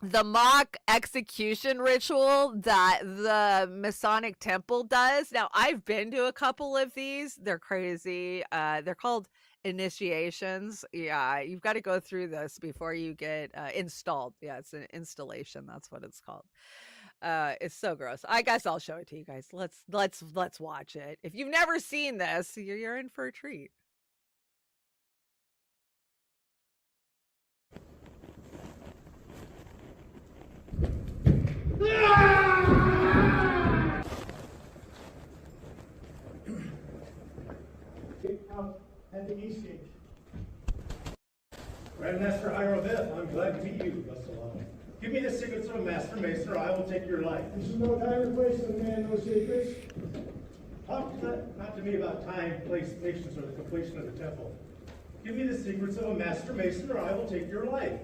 the mock execution ritual that the Masonic Temple does. Now, I've been to a couple of these. They're crazy. They're called initiations. Yeah, you've got to go through this before you get installed. Yeah, it's an installation. That's what it's called. It's so gross. I guess I'll show it to you guys. Let's watch it. If you've never seen this, you're in for a treat. Out at the East Gate. Grandmaster Hierobeth, I'm glad to meet you, Vassalon. Give me the secrets of a master mason, or I will take your life. This is no time or place for the man, no secrets. Talk not to me about time, place, patience, or the completion of the temple. Give me the secrets of a master mason, or I will take your life.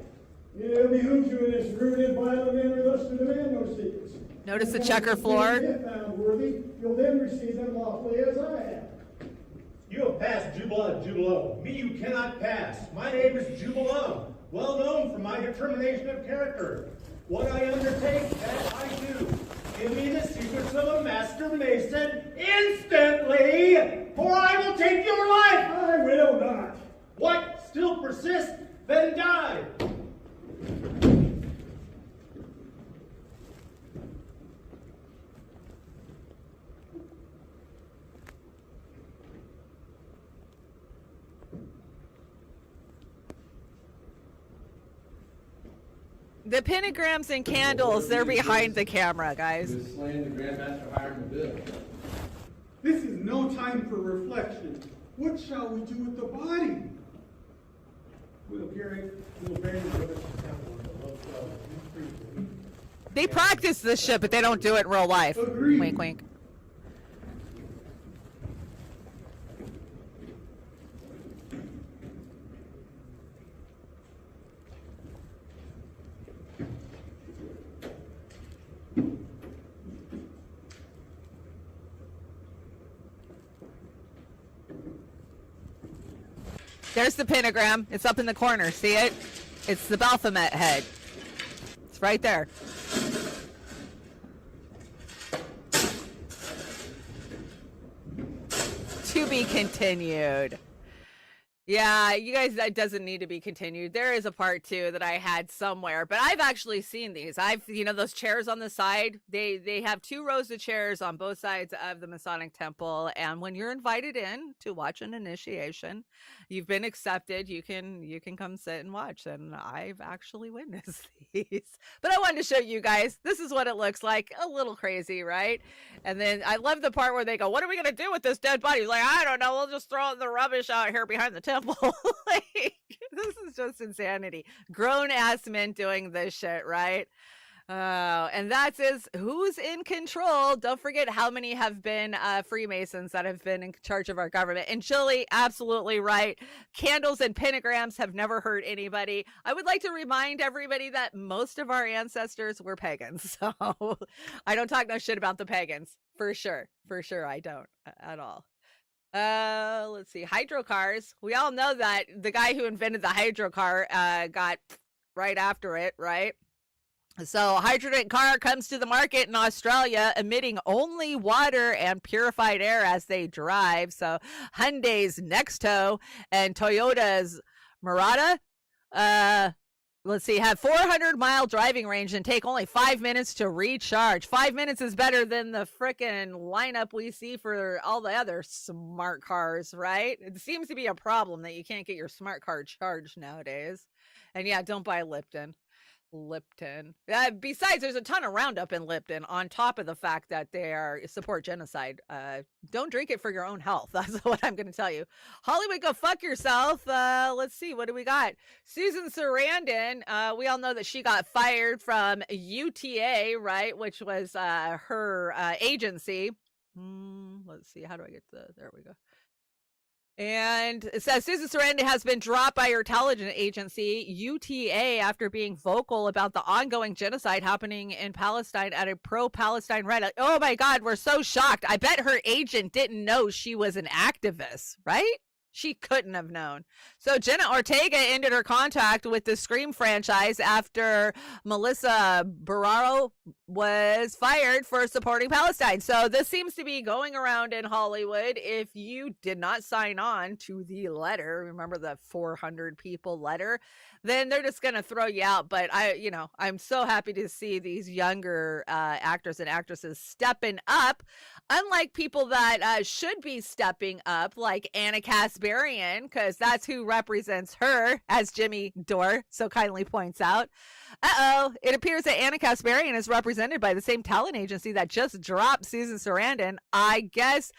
It behooves you in this rude and violent manner thus to demand no secrets. Notice the checker floor. If you get found worthy, you'll then receive them lawfully as I have. You have passed Jubila Jubilo. Me you cannot pass. My name is Jubilum, well known for my determination of character. What I undertake, that I do. Give me the secrets of a master mason instantly, for I will take your life. I will not. What? Still persist? Then die. The pentagrams and candles, they're behind the camera, guys. Slain the Grandmaster Hierobeth. This is no time for reflection. What shall we do with the body? We'll bury the brother to temple in the love God. They practice this shit, but they don't do it in real life. Agreed. Wink, wink. There's the pentagram. It's up in the corner. See it? It's the Baphomet head. It's right there. To be continued. Yeah, you guys, that doesn't need to be continued. There is a part 2 that I had somewhere, but I've actually seen these. Those chairs on the side, they have 2 rows of chairs on both sides of the Masonic temple. And when you're invited in to watch an initiation, you've been accepted, you can come sit and watch. And I've actually witnessed these, but I wanted to show you guys, this is what it looks like. A little crazy, right? And then I love the part where they go, what are we going to do with this dead body? He's like, I don't know. We'll just throw it in the rubbish out here behind the temple. Like, this is just insanity. Grown ass men doing this shit, right? And that is who's in control. Don't forget how many have been Freemasons that have been in charge of our government. In Chile, absolutely right. Candles and pentagrams have never hurt anybody. I would like to remind everybody that most of our ancestors were pagans. So I don't talk no shit about the pagans. For sure. For sure, I don't at all. Let's see. Hydro cars. We all know that the guy who invented the hydro car got right after it, right? So hydrogen car comes to the market in Australia, emitting only water and purified air as they drive. So Hyundai's Nexto and Toyota's Murata, let's see, have 400-mile driving range and take only 5 minutes to recharge. 5 minutes is better than the frickin' lineup we see for all the other smart cars, right? It seems to be a problem that you can't get your smart car charged nowadays. And yeah, don't buy Lipton. Besides, there's a ton of Roundup in Lipton on top of the fact that they support genocide. Don't drink it for your own health. That's what I'm going to tell you. Hollywood, go fuck yourself. Let's see. What do we got? Susan Sarandon. We all know that she got fired from UTA, right? Which was her agency. Let's see. How do I get there we go. And it says Susan Sarandon has been dropped by her intelligence agency, UTA, after being vocal about the ongoing genocide happening in Palestine at a pro-Palestine rally. Oh my God, we're so shocked. I bet her agent didn't know she was an activist, right? She couldn't have known. So Jenna Ortega ended her contract with the Scream franchise after Melissa Barraro was fired for supporting Palestine. So this seems to be going around in Hollywood. If you did not sign on to the letter, remember the 400 people letter, then they're just going to throw you out. But I'm so happy to see these younger actors and actresses stepping up, unlike people that should be stepping up, like Anna Kasparian, because that's who represents her, as Jimmy Dore so kindly points out. It appears that Anna Kasparian is represented by the same talent agency that just dropped Susan Sarandon. I guess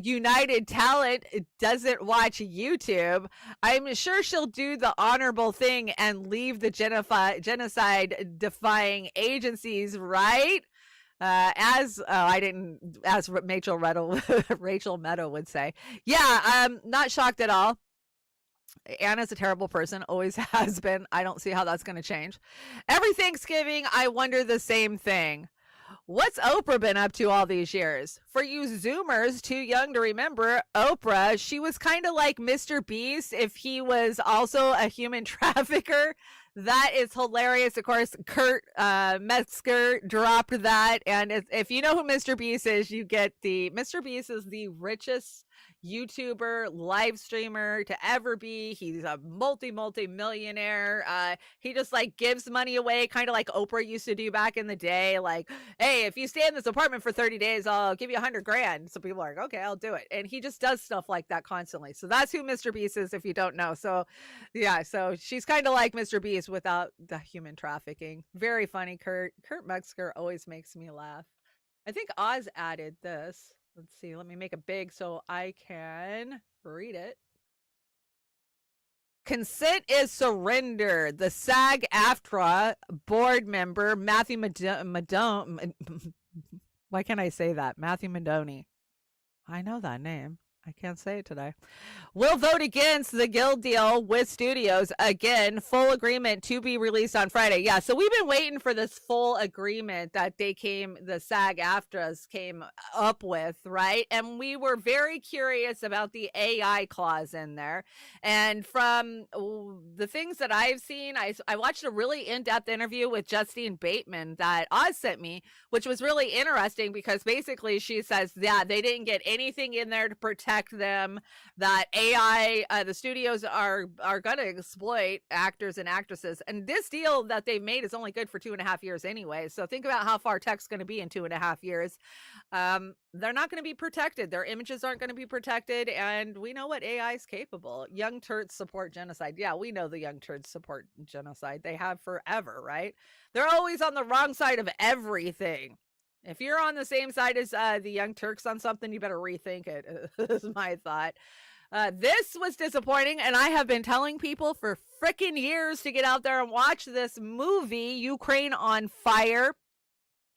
United Talent doesn't watch YouTube. I'm sure she'll do the honorable thing and leave the genocide defying agencies, right? As Rachel Maddow would say. Yeah, I'm not shocked at all. Anna's a terrible person, always has been. I don't see how that's going to change. Every Thanksgiving, I wonder the same thing. What's Oprah been up to all these years? For you Zoomers too young to remember, Oprah, she was kind of like Mr. Beast if he was also a human trafficker. That is hilarious. Of course, Kurt Metzger dropped that. And if you know who Mr. Beast is, you get Mr. Beast is the richest YouTuber, live streamer to ever be. He's a multi-millionaire. He just like gives money away, kind of like Oprah used to do back in the day. Like, hey, if you stay in this apartment for 30 days, I'll give you $100,000. So people are like, okay, I'll do it. And he just does stuff like that constantly. So that's who Mr. Beast is, if you don't know. So yeah, so she's kind of like Mr. Beast without the human trafficking. Very funny. Kurt Metzger always makes me laugh. I think Oz added this. Let's see. Let me make it big so I can read it. Consent is surrender. The SAG-AFTRA board member, Matthew Madone. Why can't I say that? Matthew Madone. I know that name. I can't say it today. Will vote against the guild deal with studios. Again, full agreement to be released on Friday. Yeah, so we've been waiting for this full agreement that the SAG-AFTRAs came up with, right? And we were very curious about the AI clause in there. And from the things that I've seen, I watched a really in-depth interview with Justine Bateman that Oz sent me, which was really interesting because basically she says, yeah, they didn't get anything in there to protect protect them, that AI, the studios are going to exploit actors and actresses. And this deal that they've made is only good for 2.5 years anyway. So think about how far tech's going to be in 2.5 years. They're not going to be protected. Their images aren't going to be protected. And we know what AI is capable. Young Turks support genocide. Yeah, we know the Young Turks support genocide. They have forever, right? They're always on the wrong side of everything. If you're on the same side as the Young Turks on something, you better rethink it, is my thought. This was disappointing, and I have been telling people for frickin' years to get out there and watch this movie, Ukraine on Fire.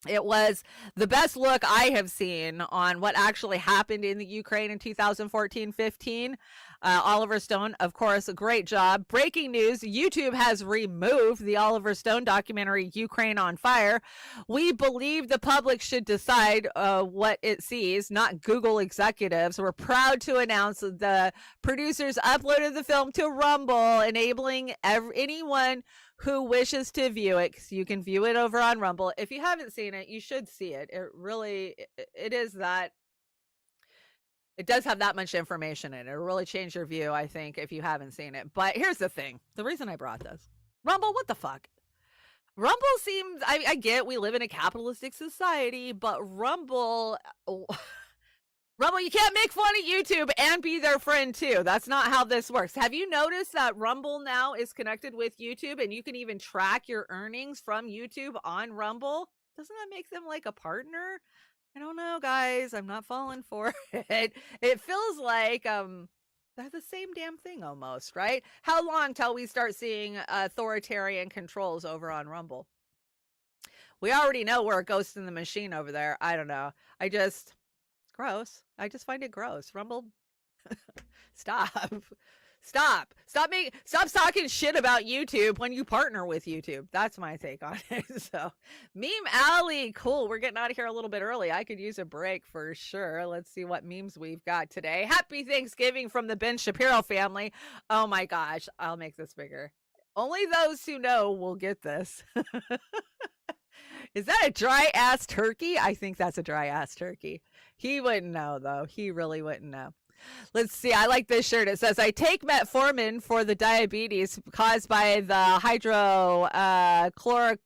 It was the best look I have seen on what actually happened in the Ukraine in 2014-15. Oliver Stone, of course, a great job. Breaking news, YouTube has removed the Oliver Stone documentary, Ukraine on Fire. We believe the public should decide what it sees, not Google executives. We're proud to announce the producers uploaded the film to Rumble, enabling anyone who wishes to view it. You can view it over on Rumble. If you haven't seen it, you should see it. It is that. It does have that much information in it. It'll really change your view, I think, if you haven't seen it. But here's the thing. The reason I brought this. Rumble, what the fuck? Rumble seems, I get we live in a capitalistic society, but Rumble, you can't make fun of YouTube and be their friend too. That's not how this works. Have you noticed that Rumble now is connected with YouTube and you can even track your earnings from YouTube on Rumble? Doesn't that make them like a partner? I don't know, guys. I'm not falling for it. It feels like they're the same damn thing almost, right? How long till we start seeing authoritarian controls over on Rumble? We already know we're a ghost in the machine over there. I don't know. Gross. I just find it gross. Rumble, stop talking shit about YouTube when you partner with YouTube. That's my take on it. So, Meme Alley, cool. We're getting out of here a little bit early. I could use a break for sure. Let's see what memes we've got today. Happy Thanksgiving from the Ben Shapiro family. Oh my gosh, I'll make this bigger. Only those who know will get this. Is that a dry ass turkey? I think that's a dry ass turkey. He wouldn't know though. He really wouldn't know. Let's see. I like this shirt. It says, I take metformin for the diabetes caused by the hydrochloroclinazine,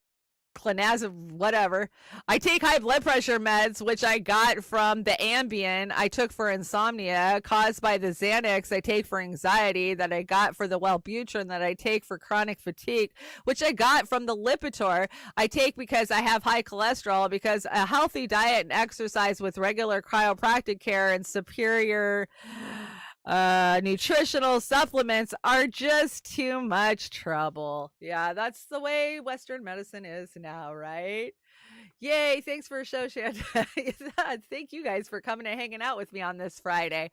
whatever. I take high blood pressure meds, which I got from the Ambien I took for insomnia, caused by the Xanax I take for anxiety, that I got for the Wellbutrin that I take for chronic fatigue, which I got from the Lipitor I take because I have high cholesterol, because a healthy diet and exercise with regular chiropractic care and superior nutritional supplements are just too much trouble. Yeah, that's the way Western medicine is now, right? Yay, thanks for a show, Chanda. Thank you guys for coming and hanging out with me on this Friday.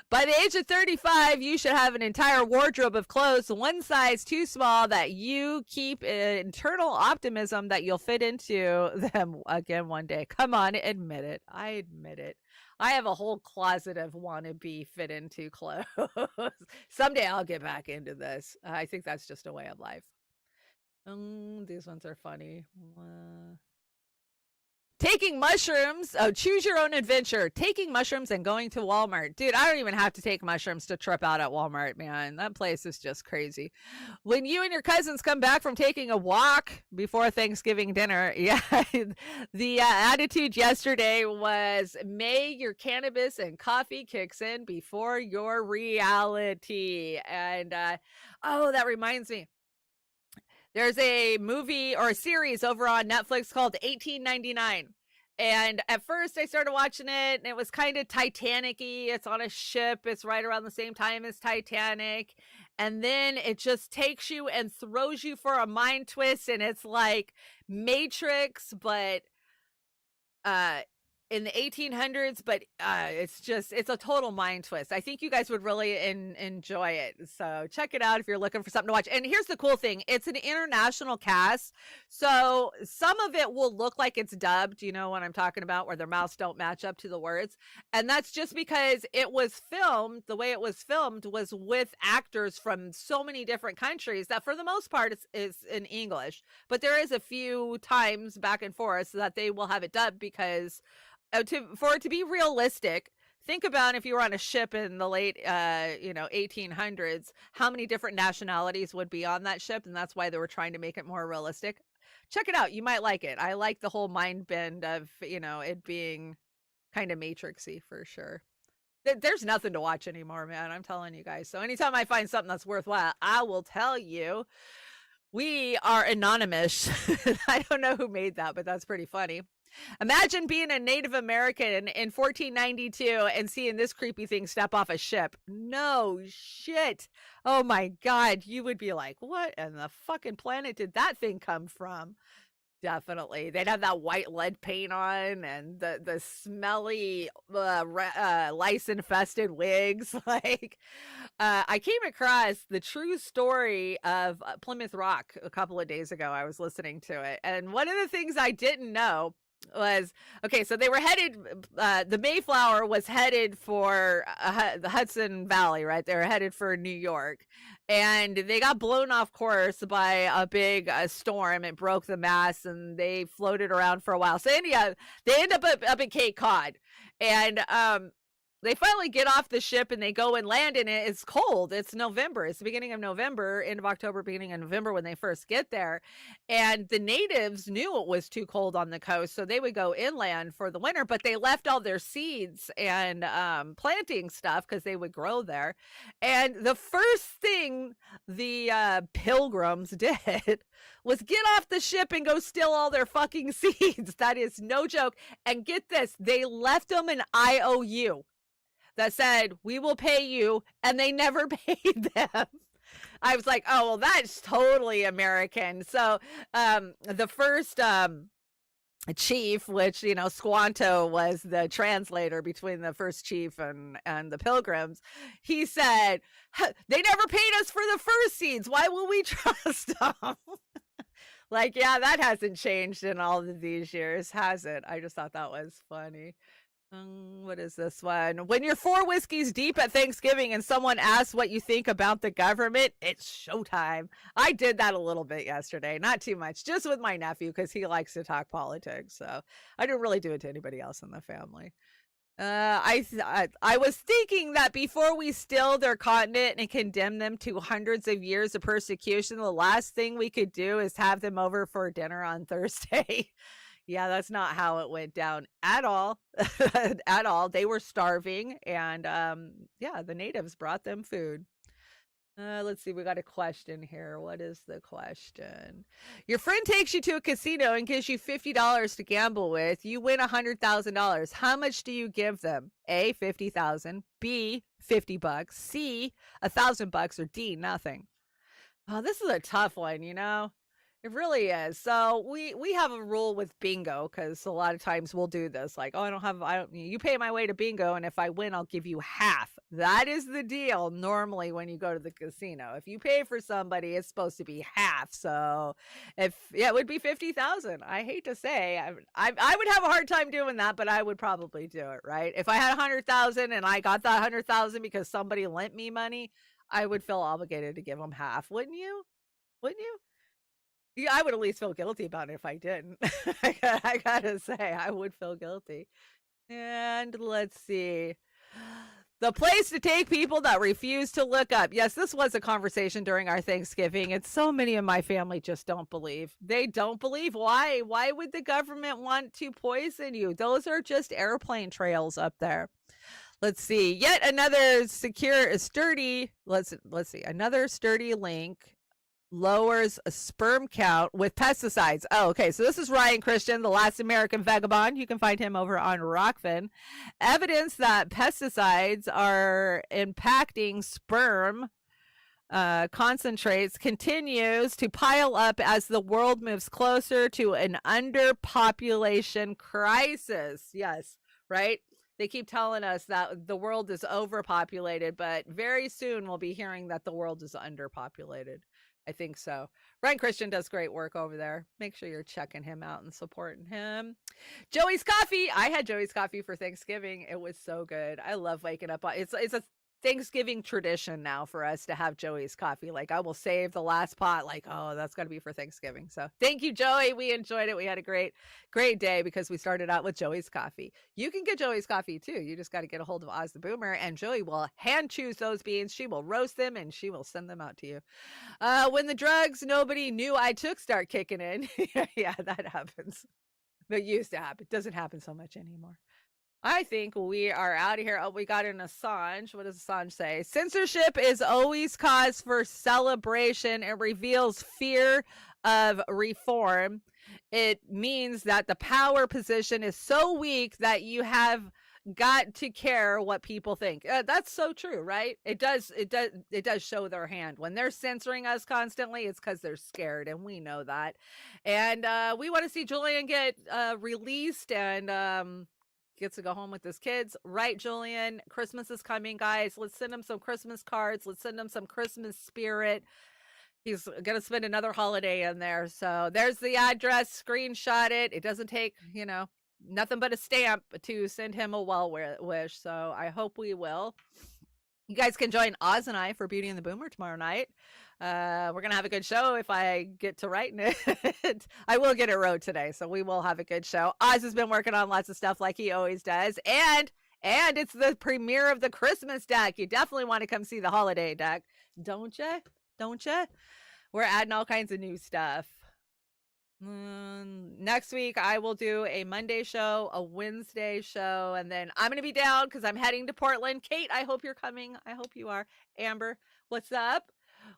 By the age of 35, you should have an entire wardrobe of clothes, one size too small, that you keep internal optimism that you'll fit into them again one day. Come on, admit it. I admit it. I have a whole closet of wannabe fit into clothes. Someday I'll get back into this. I think that's just a way of life. These ones are funny. Taking mushrooms. Oh, choose your own adventure. Taking mushrooms and going to Walmart. Dude, I don't even have to take mushrooms to trip out at Walmart, man. That place is just crazy. When you and your cousins come back from taking a walk before Thanksgiving dinner, yeah, the attitude yesterday was, may your cannabis and coffee kicks in before your reality. And, oh, that reminds me. There's a movie or a series over on Netflix called 1899. And at first I started watching it and it was kind of Titanic-y. It's on a ship. It's right around the same time as Titanic. And then it just takes you and throws you for a mind twist. And it's like Matrix, but in the 1800s, but it's a total mind twist. I think you guys would really enjoy it. So check it out if you're looking for something to watch. And here's the cool thing. It's an international cast. So some of it will look like it's dubbed, you know what I'm talking about, where their mouths don't match up to the words. And that's just because it was filmed, the way it was filmed was with actors from so many different countries that for the most part is in English. But there is a few times back and forth so that they will have it dubbed because for it to be realistic, think about if you were on a ship in the late, 1800s, how many different nationalities would be on that ship, and that's why they were trying to make it more realistic. Check it out. You might like it. I like the whole mind bend of, it being kind of matrixy for sure. There's nothing to watch anymore, man. I'm telling you guys. So anytime I find something that's worthwhile, I will tell you. We are anonymous. I don't know who made that, but that's pretty funny. Imagine being a Native American in 1492 and seeing this creepy thing step off a ship. No shit. Oh my God. You would be like, what in the fucking planet did that thing come from? Definitely. They'd have that white lead paint on and the smelly lice infested wigs. Like, I came across the true story of Plymouth Rock a couple of days ago. I was listening to it. And one of the things I didn't know was, okay, so they were headed, the Mayflower was headed for the Hudson Valley, right? They were headed for New York, and they got blown off course by a big storm. It broke the mast, and they floated around for a while. So anyhow, they end up at Cape Cod, and they finally get off the ship and they go and land in it. It's cold. It's November. It's the beginning of November, end of October, beginning of November when they first get there. And the natives knew it was too cold on the coast, so they would go inland for the winter, but they left all their seeds and planting stuff because they would grow there. And the first thing the pilgrims did was get off the ship and go steal all their fucking seeds. That is no joke. And get this, they left them an IOU that said, we will pay you, and they never paid them. I was like, oh, well, that's totally American. So the first chief, which, Squanto was the translator between the first chief and the pilgrims, he said, they never paid us for the first seeds. Why will we trust them? Like, yeah, that hasn't changed in all of these years, has it? I just thought that was funny. What is this one? When you're 4 whiskeys deep at Thanksgiving and someone asks what you think about the government, it's showtime. I did that a little bit yesterday, not too much, just with my nephew because he likes to talk politics. So I didn't really do it to anybody else in the family. I was thinking that before we steal their continent and condemn them to hundreds of years of persecution, the last thing we could do is have them over for dinner on Thursday. Yeah, that's not how it went down at all. At all. They were starving, and the natives brought them food. Let's see, we got a question here. What is the question? Your friend takes you to a casino and gives you $50 to gamble with. You win $100,000. How much do you give them? A, $50,000. B, $50. C, $1,000, or D, nothing. Oh, this is a tough one, It really is. So we have a rule with bingo because a lot of times we'll do this. Like, oh, you pay my way to bingo, and if I win, I'll give you half. That is the deal normally when you go to the casino. If you pay for somebody, it's supposed to be half. So it would be 50,000. I hate to say, I would have a hard time doing that, but I would probably do it, right? If I had 100,000 and I got that 100,000 because somebody lent me money, I would feel obligated to give them half. Wouldn't you? Wouldn't you? Yeah, I would at least feel guilty about it if I didn't. I gotta say, I would feel guilty. And let's see. The place to take people that refuse to look up. Yes, this was a conversation during our Thanksgiving, and so many of my family just don't believe. They don't believe. Why? Why would the government want to poison you? Those are just airplane trails up there. Let's see. Yet another sturdy link lowers a sperm count with pesticides. Oh, okay. So this is Ryan Christian, the last American vagabond. You can find him over on Rokfin. Evidence that pesticides are impacting sperm concentrates continues to pile up as the world moves closer to an underpopulation crisis. Yes, right? They keep telling us that the world is overpopulated, but very soon we'll be hearing that the world is underpopulated. I think so. Ryan Christian does great work over there. Make sure you're checking him out and supporting him. Joey's Coffee. I had Joey's Coffee for Thanksgiving. It was so good. I love waking up. It's a Thanksgiving tradition now for us to have Joey's coffee. Like, I will save the last pot. Like, oh, that's got to be for Thanksgiving. So thank you, Joey. We enjoyed it. We had a great day because we started out with Joey's coffee. You can get Joey's coffee too. You just got to get a hold of Oz the Boomer, and Joey will hand choose those beans. She will roast them and she will send them out to you. When the drugs nobody knew I took start kicking in. Yeah, that happens. It used to happen. It doesn't happen so much anymore. I think we are out of here. Oh, we got an Assange. What does Assange say? Censorship is always cause for celebration. It reveals fear of reform. It means that the power position is so weak that you have got to care what people think. That's so true, right? It does show their hand. When they're censoring us constantly, it's because they're scared, and we know that. And we want to see Julian get released and gets to go home with his kids. Right, Julian? Christmas is coming, guys. Let's send him some Christmas cards. Let's send him some Christmas spirit. He's going to spend another holiday in there. So there's the address. Screenshot it. It doesn't take, nothing but a stamp to send him a well wish. So I hope we will. You guys can join Oz and I for Beauty and the Boomer tomorrow night. We're going to have a good show if I get to writing it. I will get it wrote today, so we will have a good show. Oz has been working on lots of stuff like he always does. And it's the premiere of the Christmas deck. You definitely want to come see the holiday deck. Don't you? Don't you? We're adding all kinds of new stuff. Next week, I will do a Monday show, a Wednesday show, and then I'm going to be down because I'm heading to Portland. Kate, I hope you're coming. I hope you are. Amber, what's up?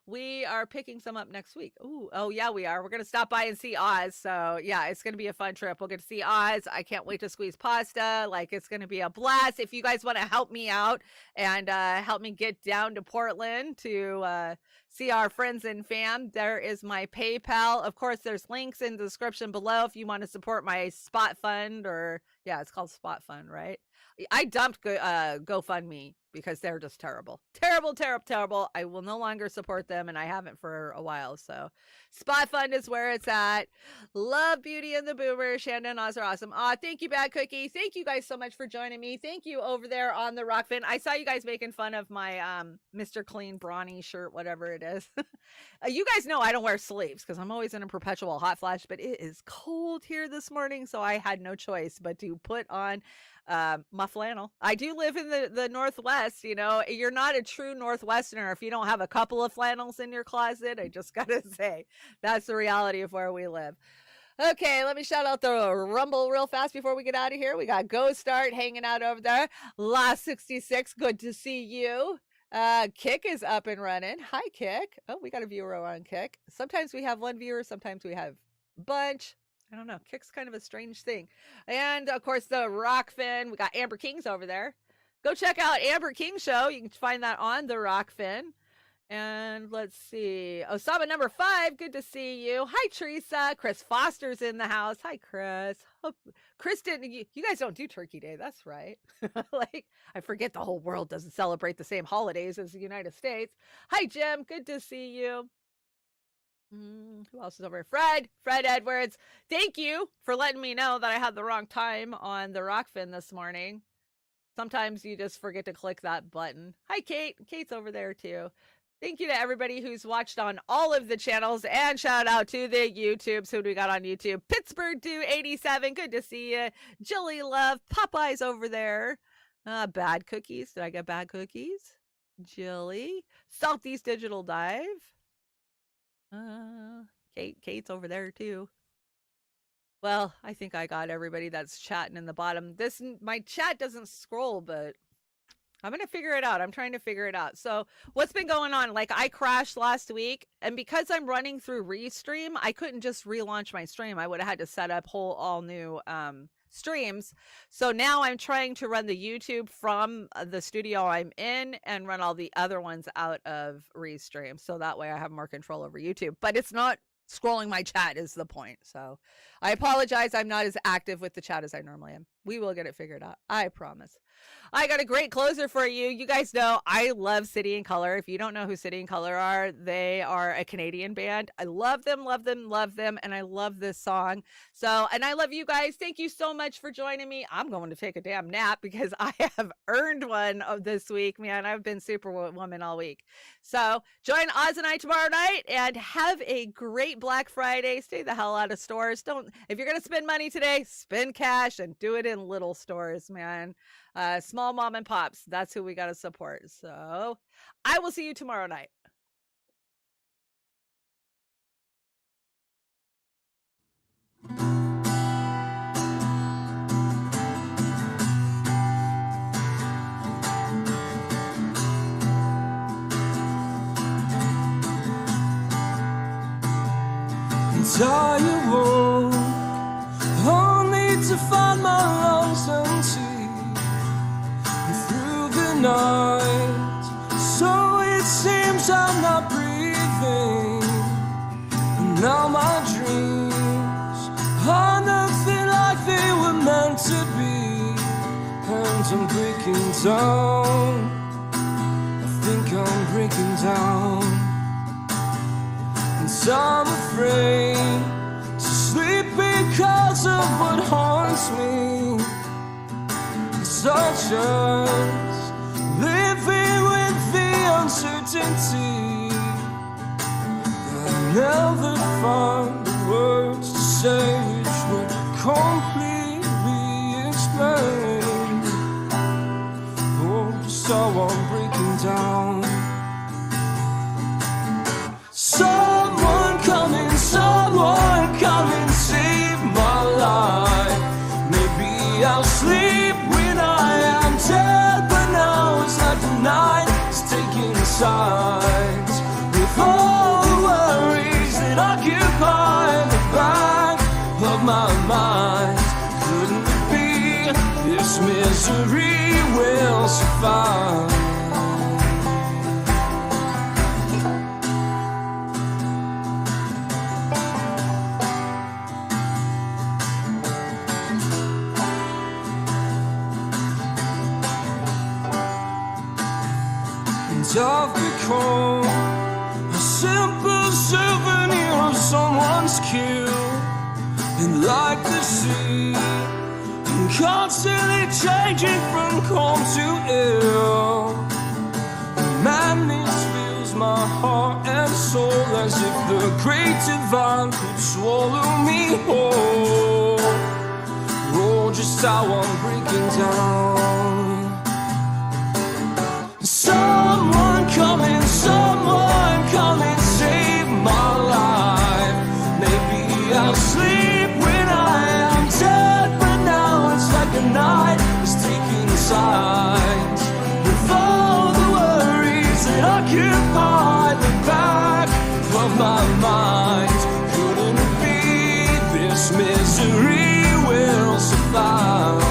We are picking some up next week. Ooh, oh yeah, we are. We're going to stop by and see Oz. So yeah, it's going to be a fun trip. We'll get to see Oz. I can't wait to squeeze pasta. Like, it's going to be a blast. If you guys want to help me out and help me get down to Portland to see our friends and fam, there is my PayPal. Of course, there's links in the description below if you want to support my Spot Fund, or yeah, it's called Spot Fund, right? I dumped GoFundMe because they're just terrible. Terrible. I will no longer support them, and I haven't for a while. So Spot Fund is where it's at. Love Beauty and the Boomer. Chanda and Oz are awesome. Thank you, Bad Cookie. Thank you guys so much for joining me. Thank you over there on the Rokfin. I saw you guys making fun of my Mr. Clean Brawny shirt, whatever it is. You guys know I don't wear sleeves because I'm always in a perpetual hot flash, but it is cold here this morning, so I had no choice but to put on my flannel. I do live in the Northwest. You're not a true Northwesterner if you don't have a couple of flannels in your closet. I just gotta say, that's the reality of where we live. Okay, let me shout out the Rumble real fast before we get out of here. We got Go Start hanging out over there. La 66, good to see you. Kick is up and running. Hi, Kick. Oh, we got a viewer on Kick. Sometimes we have one viewer, sometimes we have a bunch. I don't know. Kick's kind of a strange thing. And of course, the Rokfin. We got Amber King's over there. Go check out Amber King's show. You can find that on the Rokfin. And let's see. Osama number 5. Good to see you. Hi, Teresa. Chris Foster's in the house. Hi, Chris. Chris didn't. You guys don't do Turkey Day. That's right. Like, I forget the whole world doesn't celebrate the same holidays as the United States. Hi, Jim. Good to see you. Who else is over here? Fred Edwards. Thank you for letting me know that I had the wrong time on the Rokfin this morning. Sometimes you just forget to click that button. Hi, Kate. Kate's over there too. Thank you to everybody who's watched on all of the channels, and shout out to the YouTubes. Who do we got on YouTube? Pittsburgh do 87. Good to see you. Jilly Love. Popeye's over there. Bad Cookies. Did I get Bad Cookies? Jilly. Salty's Digital Dive. Kate's over there too. Well, I think I got everybody that's chatting in the bottom. My chat doesn't scroll, but I'm going to figure it out. I'm trying to figure it out. So what's been going on? Like, I crashed last week, and because I'm running through Restream, I couldn't just relaunch my stream. I would have had to set up all new streams. So now I'm trying to run the YouTube from the studio I'm in and run all the other ones out of Restream. So that way I have more control over YouTube, but it's not scrolling my chat is the point. So I apologize. I'm not as active with the chat as I normally am. We will get it figured out. I promise. I got a great closer for you. You guys know I love City and Color. If you don't know who City and Color are, they are a Canadian band. I love them, love them, love them, and I love this song. So, and I love you guys. Thank you so much for joining me. I'm going to take a damn nap because I have earned one of this week, man. I've been Superwoman all week. So join Oz and I tomorrow night and have a great Black Friday. Stay the hell out of stores. If you're going to spend money today, spend cash and do it in little stores, man. Small mom and pops. That's who we got to support. So I will see you tomorrow night. Are you woke only to find my lungs empty through the night? So it seems I'm not breathing, and now my dreams are nothing like they were meant to be, and I'm breaking down. I think I'm breaking down. And I'm afraid to sleep because of what haunts me. Such as living with the uncertainty. I never find the words to say which would completely explain. Oh, just how I'm breaking down. Someone come and save my life. Maybe I'll sleep when I am dead, but now it's like the night is taking sides. With all the worries that occupy the back of my mind, couldn't it be this misery will survive? I've become a simple souvenir of someone's kill. And like the sea, I'm constantly changing from calm to ill. Madness fills my heart and soul, as if the great divine could swallow me whole. Oh, just how I'm breaking down. Someone come and save my life. Maybe I'll sleep when I am dead, but now it's like the night is taking sides. With all the worries that occupy the back of my mind, couldn't it be this misery will survive?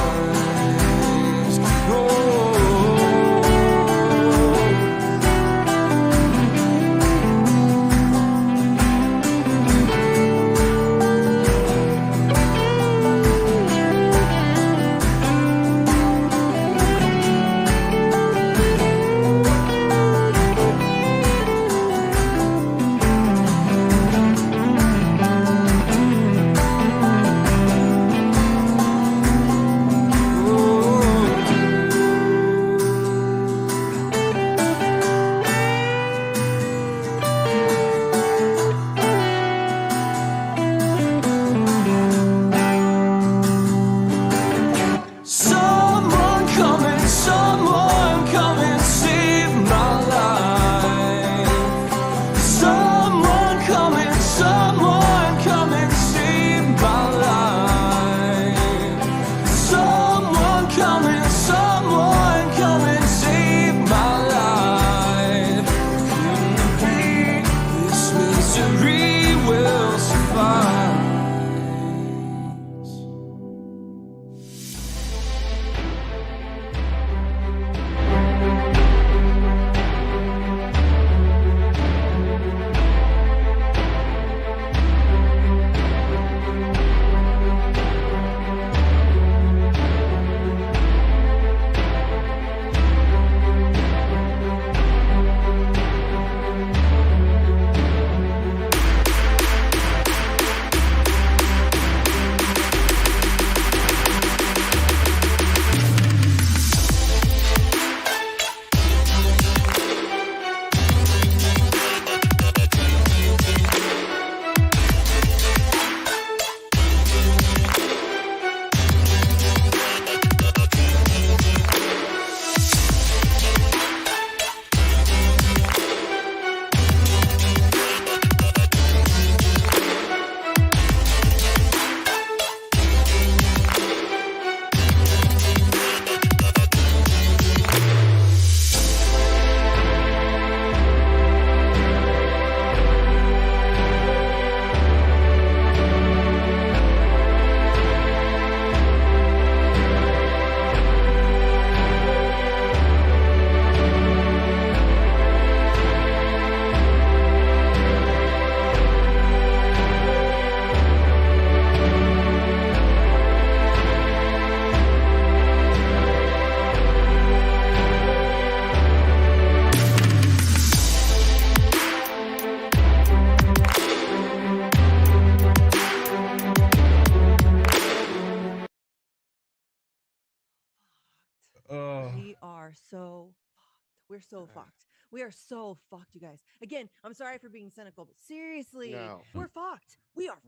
We are so fucked. We're so fucked. We are so fucked, you guys. Again, I'm sorry for being cynical, but seriously, No. we're fucked. We are fucked.